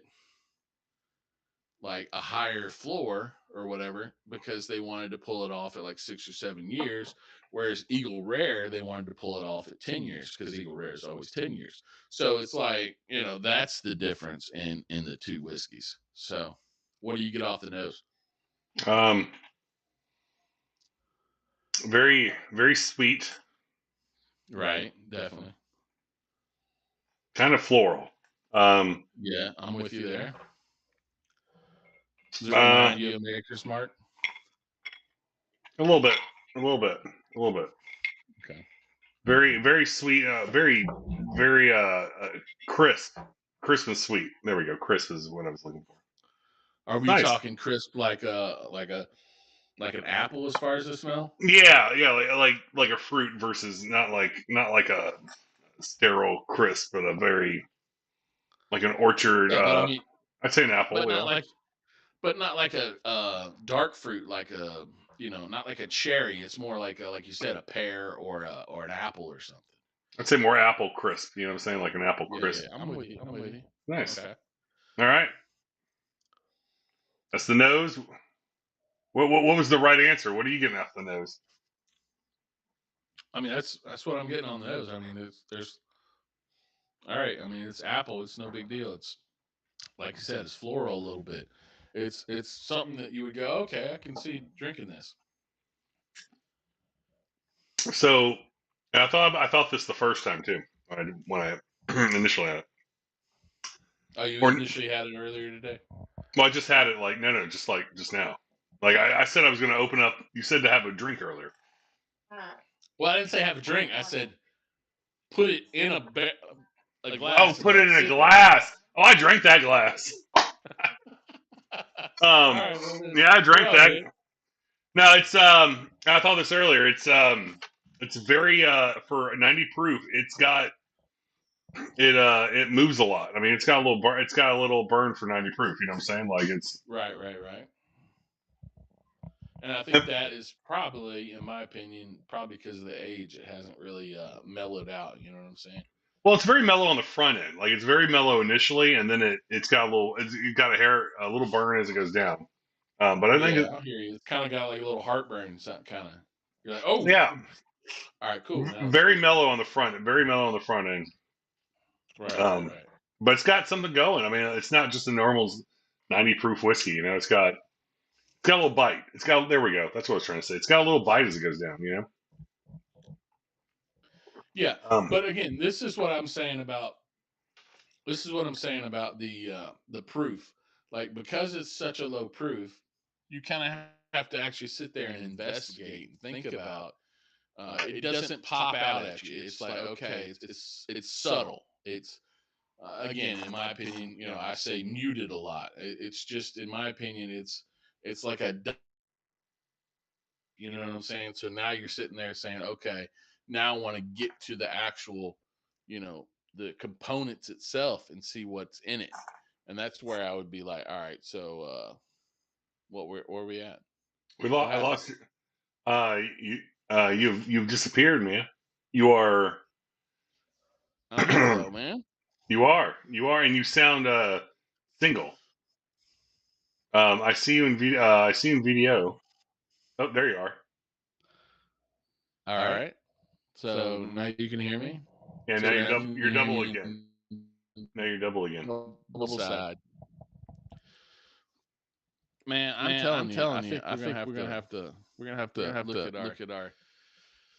like a higher floor or whatever because they wanted to pull it off at like 6 or 7 years, whereas Eagle Rare, they wanted to pull it off at 10 years because Eagle Rare is always 10 years. So it's like, that's the difference in the two whiskeys. So what do you get off the nose? Very, very sweet. Right, definitely. Kind of floral. Yeah, I'm with you there. Does it remind you of Maker's Mark? A little bit. Okay. Very, very sweet. Very, very crisp. Crisp and sweet. There we go. Crisp is what I was looking for. Are we talking crisp like an apple as far as the smell? Yeah, like a fruit versus not like a sterile crisp, but a very like an orchard. Yeah, but I mean, I'd say an apple. but Yeah. not like a dark fruit, like a not like a cherry. It's more like like you said, a pear or an apple or something. I'd say more apple crisp. You know what I'm saying? Like an apple Yeah, crisp. I'm with you. I'm with you. Nice. Okay. All right. That's the nose. What was the right answer? What are you getting off the nose? I mean, that's what I'm getting on the nose. I mean, there's all right. I mean, it's apple. It's no big deal. It's like you said, it's floral a little bit. It's something that you would go, okay, I can see drinking this. So I thought this the first time too when I initially had it. Oh, you initially had it earlier today? Well, I just had it like just now. Like I said, I was going to open up. You said to have a drink earlier. Well, I didn't say have a drink. I said put it in a glass. Oh, put it in a glass. Oh, I drank that glass. Right, yeah, I drank that. Good. No, it's I thought this earlier. It's very for 90 proof. It moves a lot. I mean, it's got a little burn for 90 proof. You know what I'm saying? Like it's right. And I think that is probably, in my opinion, probably because of the age, it hasn't really mellowed out. You know what I'm saying? Well, it's very mellow on the front end. Like it's very mellow initially, and then it's got a little burn as it goes down. But I think I hear you. It's kind of got like a little heartburn, something kind of. You're like, oh yeah. All right, cool. Very mellow on the front. Very mellow on the front end. Right. But it's got something going. I mean, it's not just a normal 90 proof whiskey. You know, it's got a little bite. There we go. That's what I was trying to say. It's got a little bite as it goes down. You know. Yeah, but again, this is what I'm saying about the proof. Like, because it's such a low proof, you kind of have to actually sit there and investigate and think about. It doesn't pop out at you. It's like, okay, it's subtle. It's again, in my opinion, I say muted a lot. It's just, in my opinion, it's like you know what I'm saying? So now you're sitting there saying, okay, now I want to get to the actual, the components itself and see what's in it. And that's where I would be like, all right, so where are we at? I lost you. You've disappeared, man. You are. Hello, man. You are, and you sound single. I see you in video. I see you in video. Oh, there you are. All right. So now you can hear me. Yeah, now you're double again. Now you're double again. Double side. Man, I'm telling you. I think we're gonna have to look at our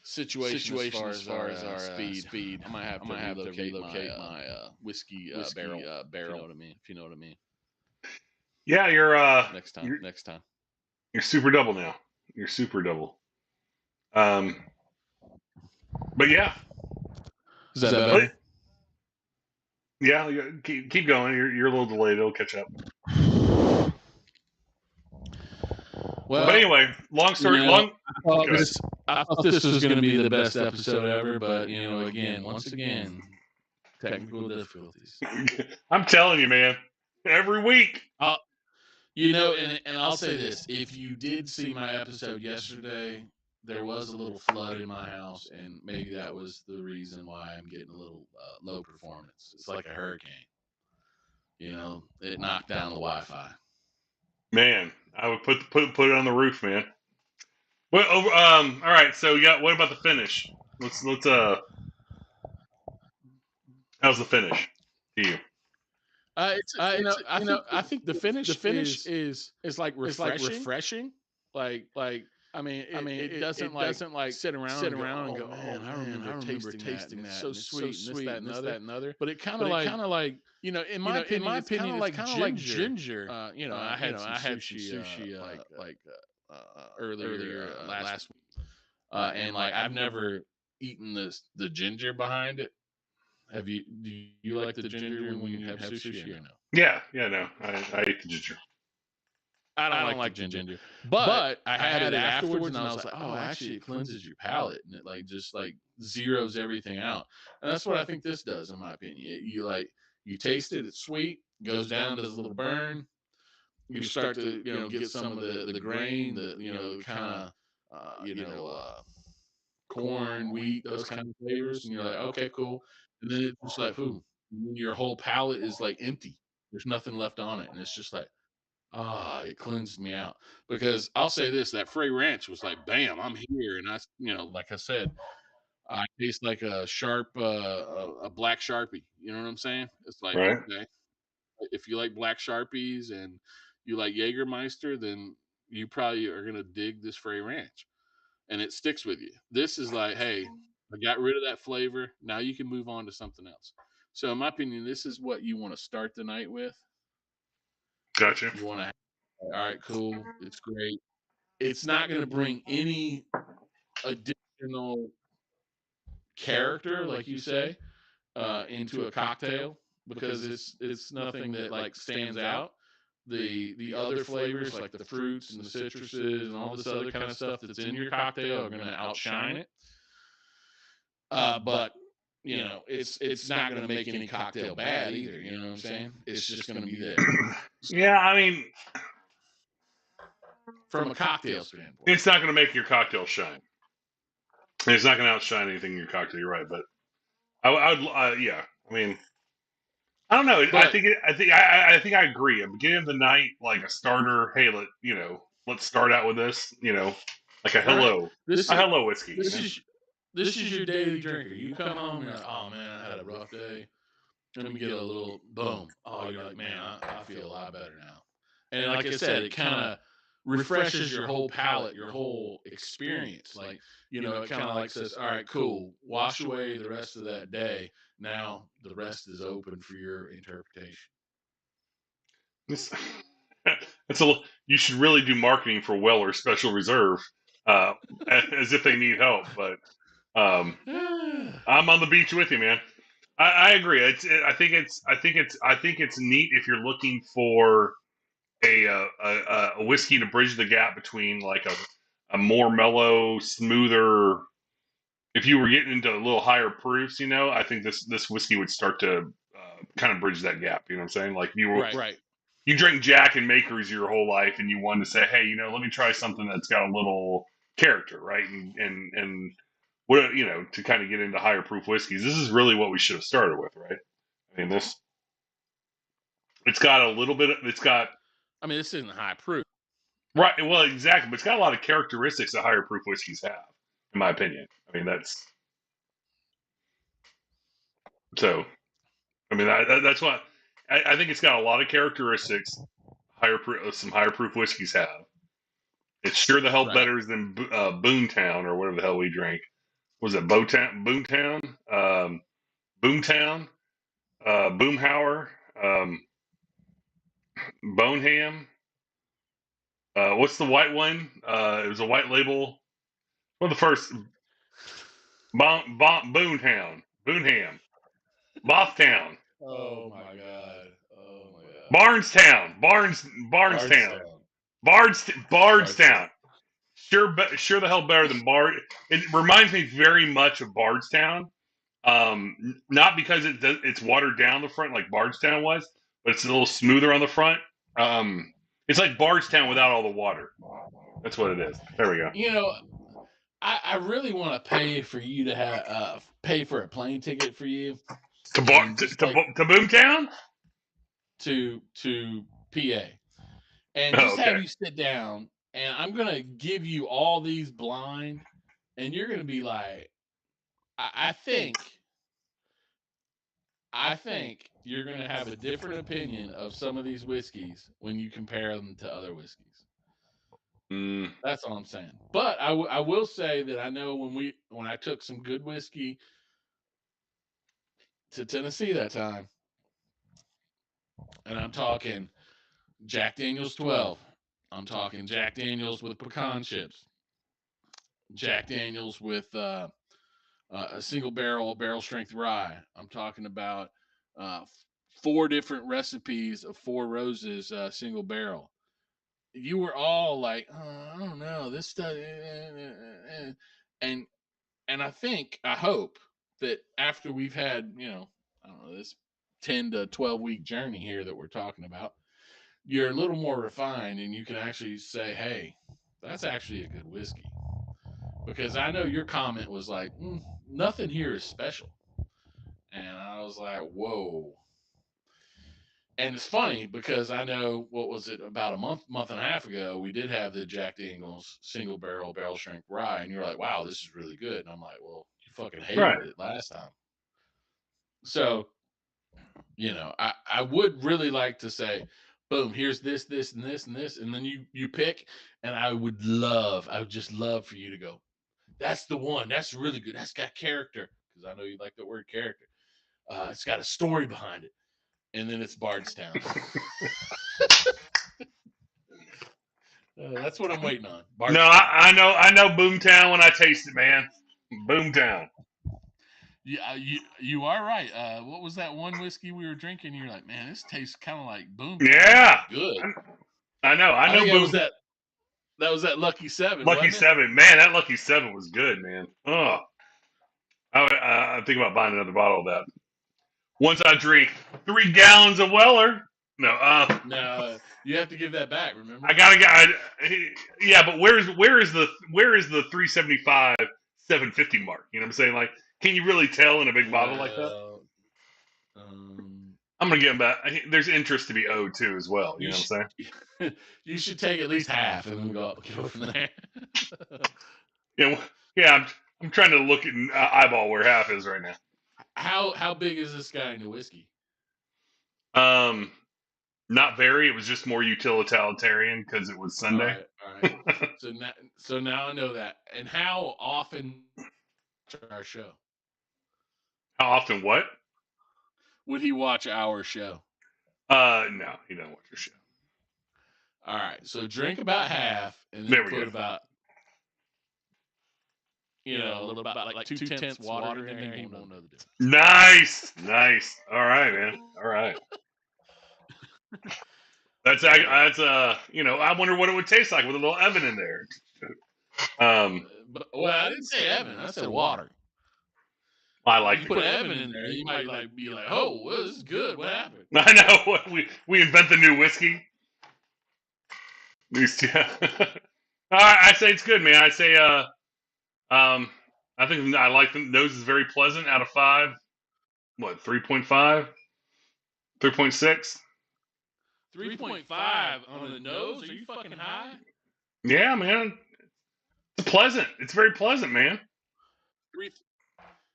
situation as far as our speed. I might have to relocate my whiskey barrel. If you know what I mean. Yeah, you're next time. You're super double now. You're super double. But yeah. Is that better? Yeah, keep going. You're a little delayed. It'll catch up. Well, but anyway, long story long. I thought this was going to be the best episode ever, but once again, technical difficulties. I'm telling you, man. Every week. And I'll say this: if you did see my episode yesterday, there was a little flood in my house, and maybe that was the reason why I'm getting a little low performance. It's like a hurricane. It knocked down the Wi-Fi. Man, I would put it on the roof, man. Well, all right. So what about the finish? Let's how's the finish to you? I think the finish is like refreshing. Like I mean, it doesn't sit around and go, man, I remember tasting that. It's so sweet, and this, that, and other. But it kind of like, in my opinion, it's kind of like ginger. I had sushi earlier last week, and like I've never eaten the ginger behind it. Do you like the ginger when you have sushi or no? Yeah, no, I eat the ginger. I don't like the ginger. But I had it afterwards, and I was like, oh, actually, it cleanses your palate, and it just zeroes everything out. And that's what I think this does, in my opinion. You taste it, it's sweet, goes down, does a little burn. You start to, get some of the grain, kind of, corn, wheat, those kind of flavors, and you're like, okay, cool. And then it's just like, ooh, your whole palate is like empty. There's nothing left on it, and it's just like, it cleansed me out. Because I'll say this, that Frey Ranch was like, bam, I'm here, and like I said, I taste like a sharp, a black Sharpie. You know what I'm saying? It's like, Right. okay, if you like black Sharpies and you like Jägermeister, then you probably are gonna dig this Frey Ranch, and it sticks with you. This is like, hey, I got rid of that flavor. Now you can move on to something else. So, in my opinion, this is what you want to start the night with. Gotcha. You want to, all right, cool, it's great. It's not going to bring any additional character, like you say, into a cocktail, because it's nothing that like stands out. The other flavors, like the fruits and the citruses and all this other kind of stuff that's in your cocktail, are going to outshine it. But it's not going to make any cocktail bad either. You know what I'm saying? It's just going to be there. Yeah, I mean, From a cocktail standpoint, it's not going to make your cocktail shine. It's not going to outshine anything in your cocktail. You're right, but I would, yeah. I mean, I don't know. but I think I agree. At the beginning of the night, like a starter. Hey, let's start out with this. Like a right, hello, this a is hello whiskey. this is your daily drinker. You come home and you're like, oh man, I had a rough day. Let me get a little boom. Oh, you're like, man, I feel a lot better now. And like I said, it kind of refreshes your whole palate, your whole experience. Like, it kind of like says, all right, cool, wash away the rest of that day. Now the rest is open for your interpretation. It's, it's a. You should really do marketing for Weller Special Reserve, uh, as if they need help. But I'm on the beach with you, man. I agree. I think it's neat if you're looking for a whiskey to bridge the gap between like a more mellow, smoother. If you were getting into a little higher proofs, I think this whiskey would start to kind of bridge that gap. You know what I'm saying? Like Right. you drink Jack and Makers your whole life, and you wanted to say, hey, let me try something that's got a little character, right? And what to kind of get into higher proof whiskeys. This is really what we should have started with, right? I mean, it's got a little bit. I mean, this isn't high proof. Right. Well, exactly. But it's got a lot of characteristics that higher proof whiskeys have, in my opinion. I mean, that's so. I mean, that's what I think it's got a lot of characteristics. Some higher proof whiskeys have. It's sure the hell Right. better than Boomtown or whatever the hell we drank. Was it Boomtown? Boomtown? Boomhauer? Boneham? What's the white one? It was a white label. Well, the first Boomtown, Boonham, Bothtown, Oh my god. Oh my god. Barnestown, Bardstown. Bardstown. Sure the hell better than Bard. It reminds me very much of Bardstown. Not because it's watered down the front like Bardstown was, but it's a little smoother on the front. It's like Bardstown without all the water. That's what it is. There we go. I really want to pay for you to pay for a plane ticket for you To and just like to Boomtown. to PA, and Oh, just have okay. you sit down, and I'm gonna give you all these blind, and you're gonna be like, I think you're gonna have a different opinion of some of these whiskeys when you compare them to other whiskeys. That's all I'm saying. But I will say that I know when I took some good whiskey to Tennessee that time, and I'm talking Jack Daniel's 12. I'm talking Jack Daniel's with pecan chips. Jack Daniel's with a single barrel strength rye. I'm talking about 4 different recipes of 4 Roses single barrel. You were all like, oh, I don't know, this stuff, and I hope that after we've had, I don't know, this 10 to 12 week journey here that we're talking about, you're a little more refined and you can actually say, hey, that's actually a good whiskey. Because I know your comment was like, nothing here is special. And I was like, whoa. And it's funny because I know, what was it, about a month and a half ago, we did have the Jack Daniels single barrel strength rye, and you're like, wow, this is really good. And I'm like, well, you fucking hated it last time. So, I would really like to say, boom, here's this, this, and this, and this, and then you pick, and I would just love for you to go, that's the one, that's really good, that's got character, because I know you like the word character. It's got a story behind it, and then it's Bardstown. That's what I'm waiting on. No, I know Boomtown when I taste it, man. Boomtown. Yeah, you are right. What was that one whiskey we were drinking? You're like, man, this tastes kind of like Boomtown. Yeah, Good. I know. I know. Think that was that Lucky 7. Lucky wasn't it? 7, man. That Lucky 7 was good, man. Oh, I think about buying another bottle of that. Once I drink 3 gallons of Weller. No, No, you have to give that back. Remember? I gotta get. Yeah, but where is the 375, 750 mark? You know what I'm saying? Like, can you really tell in a big bottle like that? I'm gonna get them back. There's interest to be owed too, as well. You know what I'm saying? You should take at least half, and then go from there. Yeah. I'm trying to look at eyeball where half is right now. How big is this guy in the whiskey? Not very. It was just more utilitarian because it was Sunday. All right. So now I know that. And how often our show? How often what? Would he watch our show? No, he doesn't watch your show. All right. So drink about half, and then put about, a little about like 2/10 water in there. He won't know the difference. Nice. All right, man. All right. That's I wonder what it would taste like with a little Evan in there. Well, I didn't say Evan. I said water. I like you put Evan in there. You might be like, oh, well, this is good. What happened? I know. We invent the new whiskey. I say it's good, man. I say I think I like the nose is very pleasant. Out of 5, what 3.5, 3.6. 3.5 on the nose? Are you fucking high? Yeah, man. It's pleasant. It's very pleasant, man.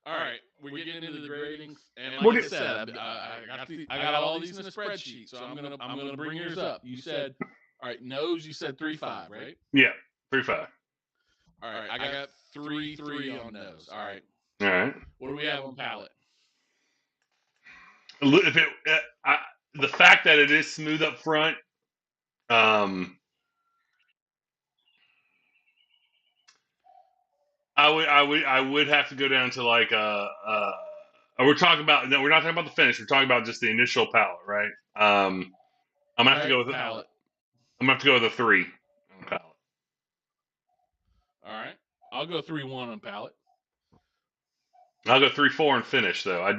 All right, we're getting into the gradings, and like I said, I got all these in a spreadsheet, so I'm gonna bring yours up. You said, all right, nose. You said 3.5, right? Yeah, 3.5. All right, I got 3.3 on nose. All right. All right. What do we have on palate? If the fact that it is smooth up front, I would have to go down to like we're talking about, no, we're not talking about the finish. We're talking about just the initial palate, right? I'm gonna have to go with palate. I'm gonna have to go with a 3 on palate. All right, I'll go 3.1 on palate. I'll go 3.4 on finish, though. I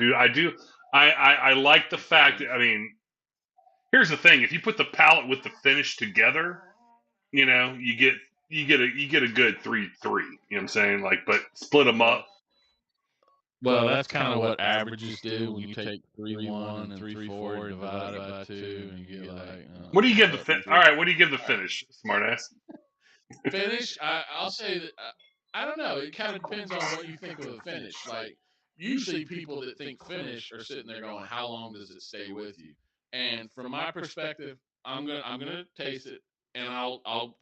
like the fact that, I mean, here's the thing: if you put the palate with the finish together, you get a good 3.3. You know what I'm saying? Like, but split them up. Well, that's kind of what averages do when you take 3.1 and 3.4 divided by 2, and you get like. What do you give the finish? All right, what do you give the finish, smartass? Finish, I'll say that. I don't know. It kind of depends on what you think of a finish. Like, usually people that think finish are sitting there going, "How long does it stay with you?" And from my perspective, I'm gonna taste it, and I'll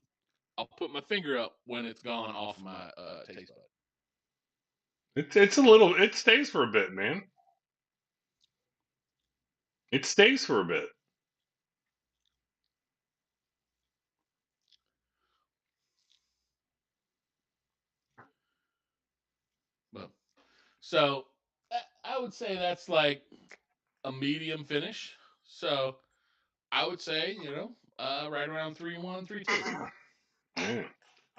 put my finger up when it's gone off my taste bud. It's a little. It stays for a bit, man. It stays for a bit. So I would say that's like a medium finish. So I would say, right around 3.1, 3.2. Yeah.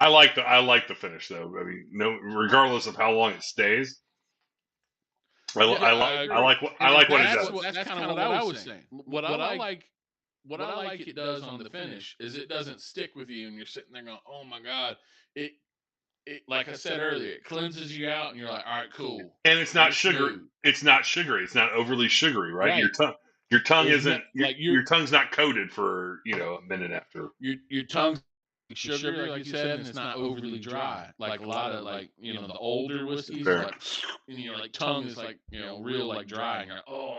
I like the finish, though. I mean, no, regardless of how long it stays, I like what it does. That's kind of what I was saying. What I like it does on the finish is it doesn't stick with you, and you're sitting there going, "Oh my god!" It like I said earlier, it cleanses you out, and you're like, "All right, cool." And it's not sugary. It's not sugary. It's not overly sugary, right? Right. Your tongue There's isn't no, like your tongue's not coated for a minute after. your tongue's sugar, like you said, and it's not overly dry. Like a lot of the older whiskeys, Fair. like like tongue is like real like dry, and you're like, oh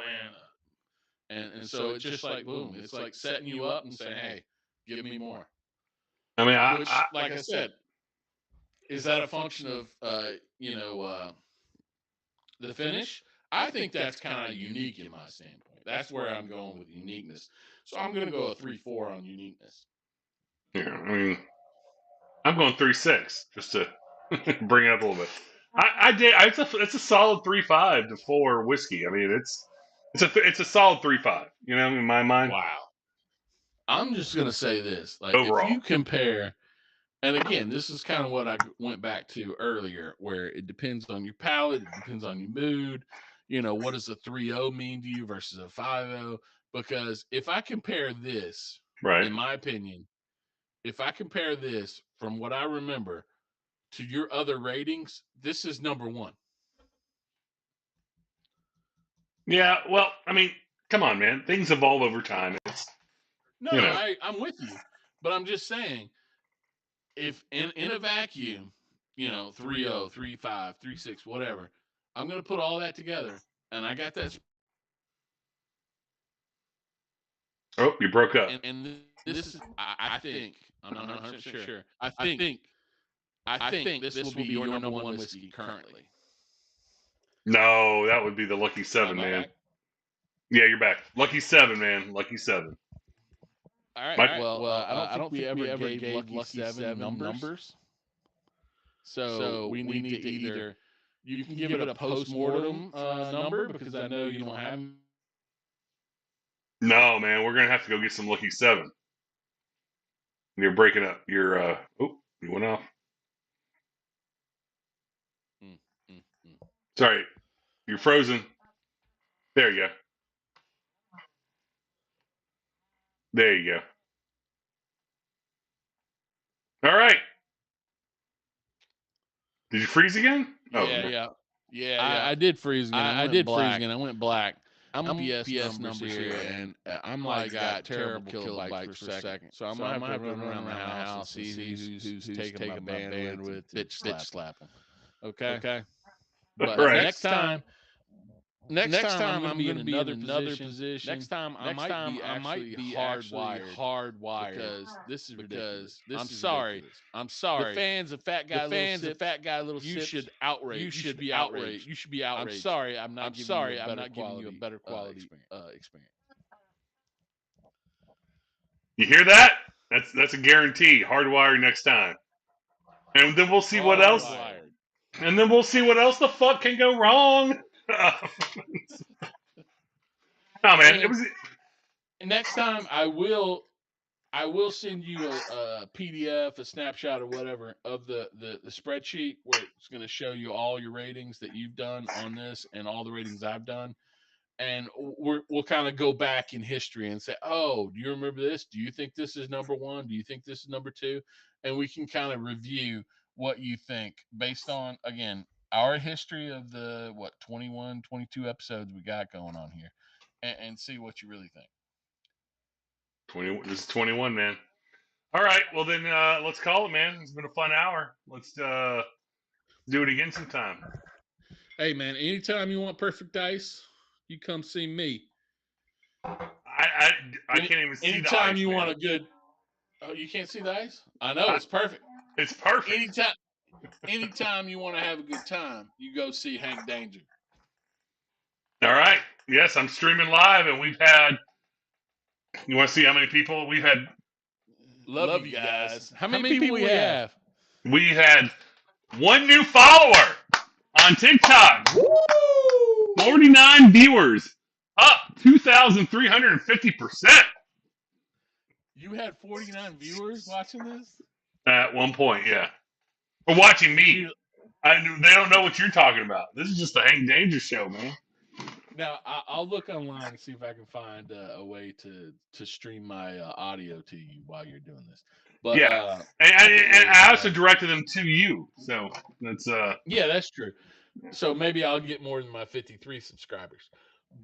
man, and so it's just like boom, it's like setting you up and saying, hey, give me more. I mean, like I said, is that a function of the finish? I think that's kind of unique in my standpoint. That's where I'm going with uniqueness. So I'm going to go a 3-4 on uniqueness. Yeah, I mean, I'm going 3-6 just to bring it up a little bit. I did. It's a solid 3.5 to 4 whiskey. I mean, it's a solid 3.5. In my mind. Wow. I'm just going to say this. Like, overall, if you compare, and again, this is kind of what I went back to earlier, where it depends on your palate, it depends on your mood. What does a 3.0 mean to you versus a 5.0? Because if I compare this, right? In my opinion, if I compare this from what I remember to your other ratings, this is number one. Yeah, well, I mean, come on, man. Things evolve over time. I'm with you, but I'm just saying, if in a vacuum, 3.0, 3.5, 3.6, whatever, I'm going to put all that together, and I got that. Oh, you broke up. And this is, I think, I'm not 100% sure. I think this will be your number one whiskey currently. No, that would be the Lucky 7, man. Back? Yeah, you're back. Lucky 7, man. Lucky 7. All right. Well, I don't think we ever gave Lucky 7 numbers. So we need to either you can give it a post-mortem number, because I know you don't have. No, man, we're gonna have to go get some Lucky 7. You're breaking up. You went off. Sorry, you're frozen. There you go. There you go. All right. Did you freeze again? Yeah. I did freeze again. I did freeze again. I went black. I'm PS numbers here, and I'm like got terrible kilobytes per second. So I'm gonna have to run around the house and see who's taking my bandwidth, bitch slapping. Okay. But right. next time I'm going to be in another position. Next time I might be hardwired because this is ridiculous. I'm sorry. The fans of Fat Guy Little Sips, you should outrage. You should be outraged. I'm sorry. I'm not giving you a better quality experience. You hear that? That's a guarantee. Hardwired next time. And then we'll see what else. And then we'll see what else the fuck can go wrong. No, man. It was. Next time I will send you a PDF, a snapshot, or whatever of the spreadsheet where it's going to show you all your ratings that you've done on this and all the ratings I've done, and we'll kind of go back in history and say, oh, do you remember this? Do you think this is number one? Do you think this is number two? And we can kind of review what you think based on, again, our history of the 21, 22 episodes we got going on here, and see what you really think. This is 21, man. All right, well then let's call it, man. It's been a fun hour. Let's do it again sometime. Hey, man, anytime you want perfect ice, you come see me. I can't even see the ice. Anytime you want a good. Oh, you can't see the ice? I know, it's perfect. It's perfect. Anytime you want to have a good time, you go see Hank Danger. All right. Yes, I'm streaming live, and we've had. You want to see how many people we've had? Love you guys. How many people we have? We had one new follower on TikTok. Woo! 49 viewers, up 2,350%. You had 49 viewers watching this? At one point, yeah. Or watching me. They don't know what you're talking about. This is just the Hank Danger show, man. Now I'll look online and see if I can find a way to stream my audio to you while you're doing this. But Yeah, and secondly, I also directed them to you, so that's yeah, that's true. So maybe I'll get more than my 53 subscribers.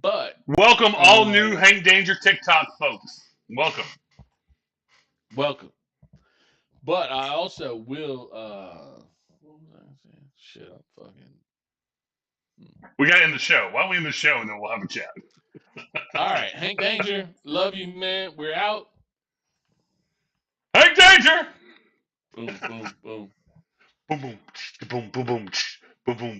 But welcome all new Hank Danger TikTok folks. Welcome. welcome. But I also will. What was I saying? Shit, I'm fucking. We got to end the show. Why don't we end the show and then we'll have a chat? All right, Hank Danger, love you, man. We're out. Hank Danger. Boom, boom, boom. Boom boom boom boom boom boom boom.